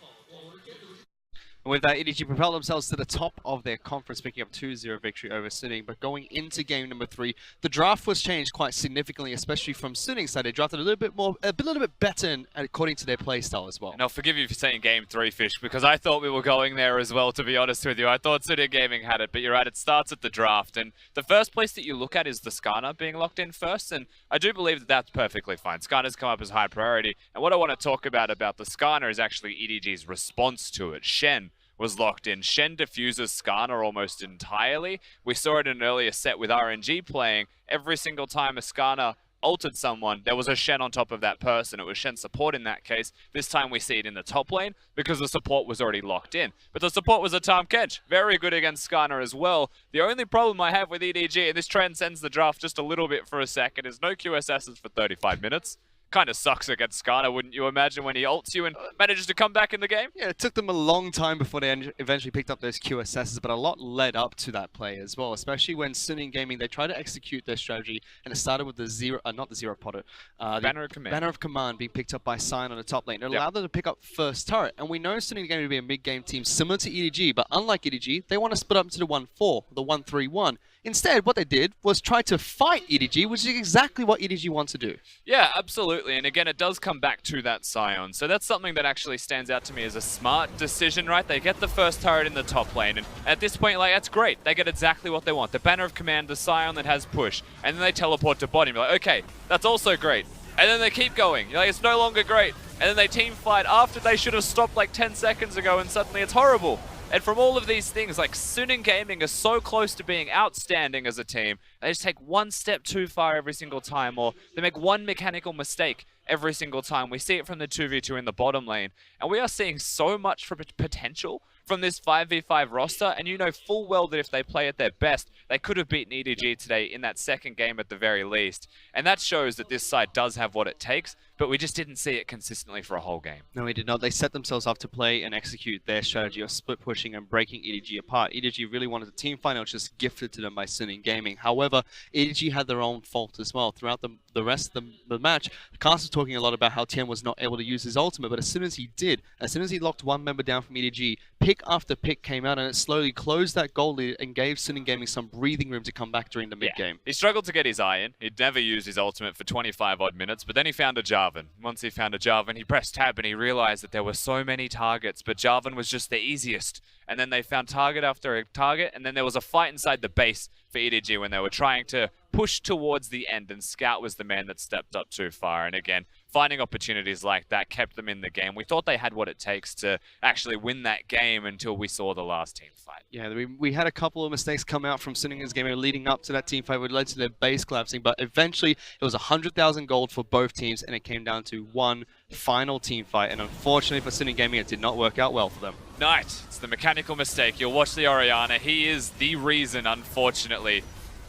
With that, EDG propelled themselves to the top of their conference, picking up 2-0 victory over Suning. But going into game number 3, the draft was changed quite significantly, especially from Suning's side. They drafted a little bit better, and according to their playstyle as well. And I'll forgive you for saying game 3, Fish, because I thought we were going there as well, to be honest with you. I thought Suning Gaming had it, but you're right, it starts at the draft. And the first place that you look at is the Skarner being locked in first, and I do believe that that's perfectly fine. Skarner's come up as high priority, and what I want to talk about the Skarner is actually EDG's response to it. Shen was locked in. Shen diffuses Skarner almost entirely. We saw it in an earlier set with RNG playing. Every single time a Skarner ulted someone, there was a Shen on top of that person. It was Shen support in that case. This time we see it in the top lane because the support was already locked in. But the support was a Tahm Kench. Very good against Skarner as well. The only problem I have with EDG, and this transcends the draft just a little bit for a second, is no QSSs for 35 minutes. Kind of sucks against Skarner, wouldn't you imagine, when he ults you and manages to come back in the game? Yeah, it took them a long time before they eventually picked up those QSSs, but a lot led up to that play as well, especially when Suning Gaming, they tried to execute their strategy, and it started with the not the Zero Potter, Banner of Command. Banner of Command being picked up by Sign on the top lane. It allowed them to pick up first turret, and we know Suning Gaming to be a mid-game team similar to EDG, but unlike EDG, they want to split up into the 1-4, the 1-3-1. Instead, what they did was try to fight EDG, which is exactly what EDG wants to do. Yeah, absolutely. And again, it does come back to that Scion. So that's something that actually stands out to me as a smart decision, right? They get the first turret in the top lane. And at this point, like, that's great. They get exactly what they want. The Banner of Command, the Scion that has push. And then they teleport to bottom. You're like, okay, that's also great. And then they keep going. You're like, it's no longer great. And then they team fight after they should have stopped like 10 seconds ago, and suddenly it's horrible. And from all of these things, like, Suning Gaming is so close to being outstanding as a team. They just take one step too far every single time, or they make one mechanical mistake every single time. We see it from the 2v2 in the bottom lane. And we are seeing so much for potential from this 5v5 roster, and you know full well that if they play at their best, they could have beaten EDG today in that second game at the very least. And that shows that this side does have what it takes, but we just didn't see it consistently for a whole game. No, we did not. They set themselves up to play and execute their strategy of split pushing and breaking EDG apart. EDG really wanted a team fight, and it was just gifted to them by Suning Gaming. However, EDG had their own fault as well. Throughout the rest of the match, Cast was talking a lot about how Tien was not able to use his ultimate, but as soon as he did, as soon as he locked one member down from EDG, pick after pick came out, and it slowly closed that goal lead and gave Suning Gaming some breathing room to come back during the mid-game. He struggled to get his eye in. He'd never used his ultimate for 25 odd minutes, but then he found a Jarvan. Once he found a Jarvan, he pressed tab and he realized that there were so many targets, but Jarvan was just the easiest. And then they found target after a target, and then there was a fight inside the base for EDG when they were trying to push towards the end, and Scout was the man that stepped up too far. And again, finding opportunities like that kept them in the game. We thought they had what it takes to actually win that game until we saw the last team fight. Yeah, we had a couple of mistakes come out from Suning's game leading up to that team fight, which led to their base collapsing, but eventually it was 100,000 gold for both teams, and it came down to one final team fight, and unfortunately for Suning Gaming, it did not work out well for them. Knight, it's the mechanical mistake. You'll watch the Orianna. He is the reason, unfortunately,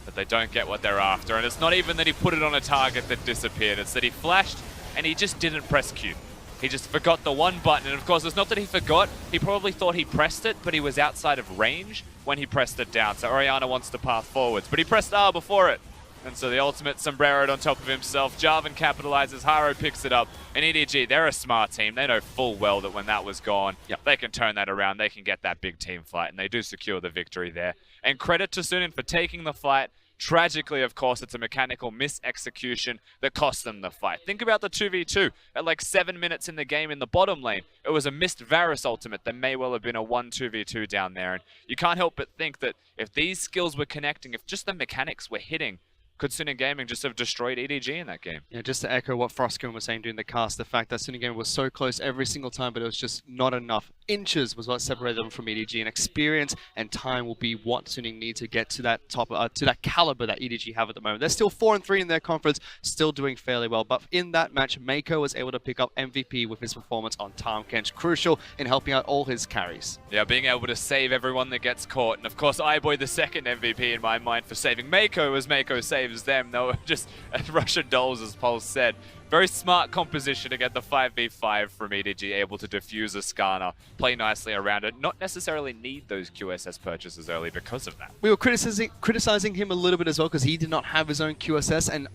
that they don't get what they're after. And it's not even that he put it on a target that disappeared. It's that he flashed and he just didn't press Q. He just forgot the one button. And of course, it's not that he forgot. He probably thought he pressed it, but he was outside of range when he pressed it down. So Orianna wants to path forwards, but he pressed R before it. And so the ultimate sombreroed on top of himself. Jarvan capitalizes, Haro picks it up, and EDG, they're a smart team. They know full well that when that was gone, they can turn that around. They can get that big team fight, and they do secure the victory there. And credit to Suning for taking the fight. Tragically, of course, it's a mechanical mis-execution that cost them the fight. Think about the 2v2 at like 7 minutes in the game in the bottom lane. It was a missed Varus ultimate that may well have been a 1-2v2 down there. And you can't help but think that if these skills were connecting, if just the mechanics were hitting, could Suning Gaming just have destroyed EDG in that game? Yeah, just to echo what Frostcomb was saying during the cast, the fact that Suning Gaming was so close every single time, but it was just not enough inches was what separated them from EDG, and experience and time will be what Suning need to get to that to that caliber that EDG have at the moment. They're still 4-3 in their conference, still doing fairly well, but in that match, Mako was able to pick up MVP with his performance on Tahm Kench, crucial in helping out all his carries. Yeah, being able to save everyone that gets caught, and of course iBoy the second MVP in my mind for saving Mako as Mako saves them. They were just Russian dolls, as Pulse said. Very smart composition to get the 5v5 from EDG, able to defuse a Skarner, play nicely around it, not necessarily need those QSS purchases early because of that. We were criticizing him a little bit as well because he did not have his own QSS and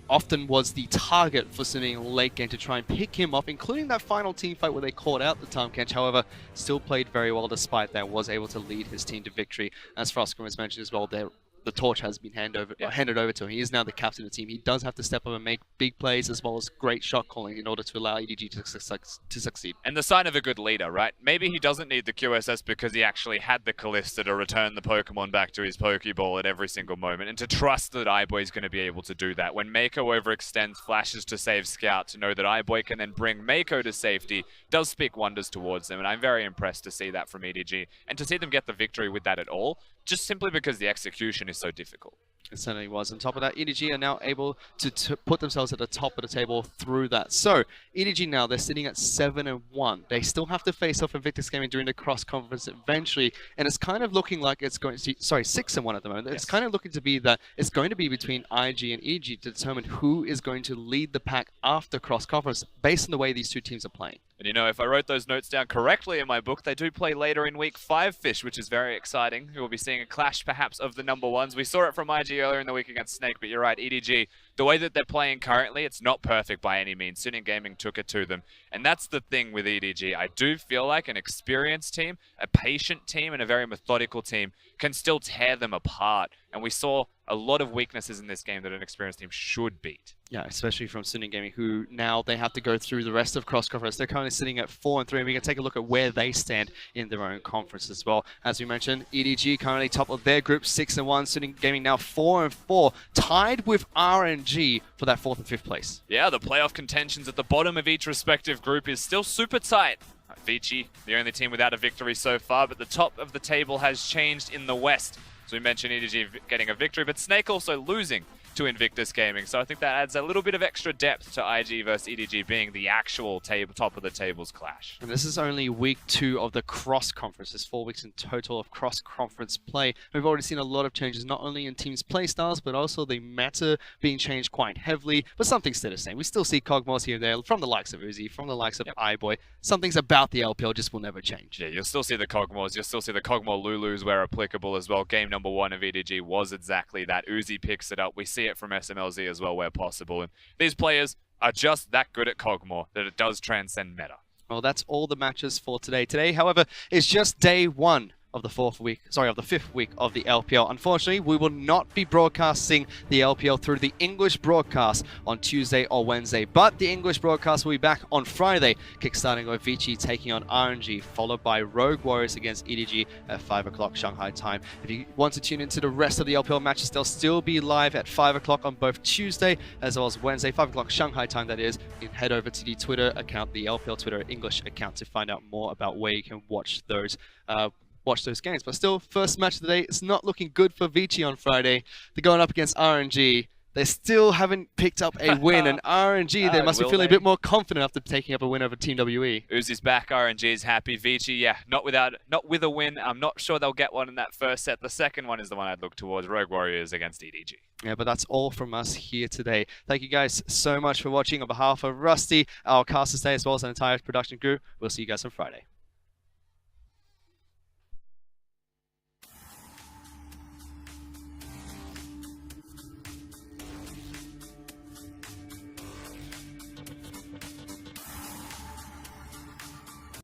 often was the target for Suning late game to try and pick him up, including that final team fight where they caught out the Tahm Kench. However, still played very well despite that, was able to lead his team to victory. As Frostgrim has mentioned as well, the torch has been handed over to him. He is now the captain of the team. He does have to step up and make big plays as well as great shot calling in order to allow EDG to succeed. And the sign of a good leader, right? Maybe he doesn't need the QSS because he actually had the Kalista to return the Pokemon back to his Pokeball at every single moment, and to trust that iBoy is going to be able to do that. When Mako overextends, flashes to save Scout, to know that iBoy can then bring Mako to safety, does speak wonders towards them, and I'm very impressed to see that from EDG, and to see them get the victory with that at all, just simply because the execution is so difficult. It certainly was. On top of that, EDG are now able to put themselves at the top of the table through that. So, EDG now, they're sitting at 7-1. They still have to face off Invictus Gaming during the cross-conference eventually, and it's kind of looking like it's going to... Sorry, 6-1 at the moment. Yes. It's kind of looking to be that it's going to be between IG and EDG to determine who is going to lead the pack after cross-conference based on the way these two teams are playing. And you know, if I wrote those notes down correctly in my book, they do play later in week 5 Fish, which is very exciting. We'll be seeing a clash perhaps of the number ones. We saw it from IG earlier in the week against Snake, but you're right, EDG, the way that they're playing currently, it's not perfect by any means. Suning Gaming took it to them. And that's the thing with EDG. I do feel like an experienced team, a patient team, and a very methodical team can still tear them apart. And we saw a lot of weaknesses in this game that an experienced team should beat. Yeah, especially from Suning Gaming, who now they have to go through the rest of cross-conference. They're currently sitting at 4-3, and we can take a look at where they stand in their own conference as well. As we mentioned, EDG currently top of their group, 6-1. Suning Gaming now 4-4, tied with RNG for that 4th and 5th place. Yeah, the playoff contentions at the bottom of each respective group is still super tight. Vici, the only team without a victory so far, but the top of the table has changed in the West. So we mentioned EDG getting a victory, but Snake also losing to Invictus Gaming. So I think that adds a little bit of extra depth to IG versus EDG being the actual top of the tables clash. And this is only week 2 of the cross-conference. There's 4 weeks in total of cross-conference play. We've already seen a lot of changes, not only in teams' play styles, but also the meta being changed quite heavily. But something's still the same. We still see Cogmos here and there from the likes of Uzi, from the likes of iBoy. Some things about the LPL just will never change. Yeah, you'll still see the Cogmos. You'll still see the Cogmore Lulus where applicable as well. Game number 1 of EDG was exactly that. Uzi picks it up. We see it from SMLZ as well where possible. And these players are just that good at Cogmore that it does transcend meta. Well, that's all the matches for today. Today, however, is just day 1 of the 5th week of the LPL. Unfortunately, we will not be broadcasting the LPL through the English broadcast on Tuesday or Wednesday, but the English broadcast will be back on Friday, kickstarting with Vici taking on RNG, followed by Rogue Warriors against EDG at 5 o'clock Shanghai time. If you want to tune into the rest of the LPL matches, they'll still be live at 5 o'clock on both Tuesday as well as Wednesday, 5 o'clock Shanghai time that is. You can head over to the Twitter account, the LPL Twitter English account, to find out more about where you can watch those games. But still, first match of the day, it's not looking good for Vici on Friday. They're going up against RNG. They still haven't picked up a win, and RNG, they must be feeling a bit more confident after taking up a win over Team WE. Uzi's back, RNG is happy. Vici, yeah, not with a win. I'm not sure they'll get one in that first set. The second one is the one I'd look towards, Rogue Warriors against EDG. Yeah, but that's all from us here today. Thank you guys so much for watching. On behalf of Rusty, our casters today, as well as the entire production crew, we'll see you guys on Friday.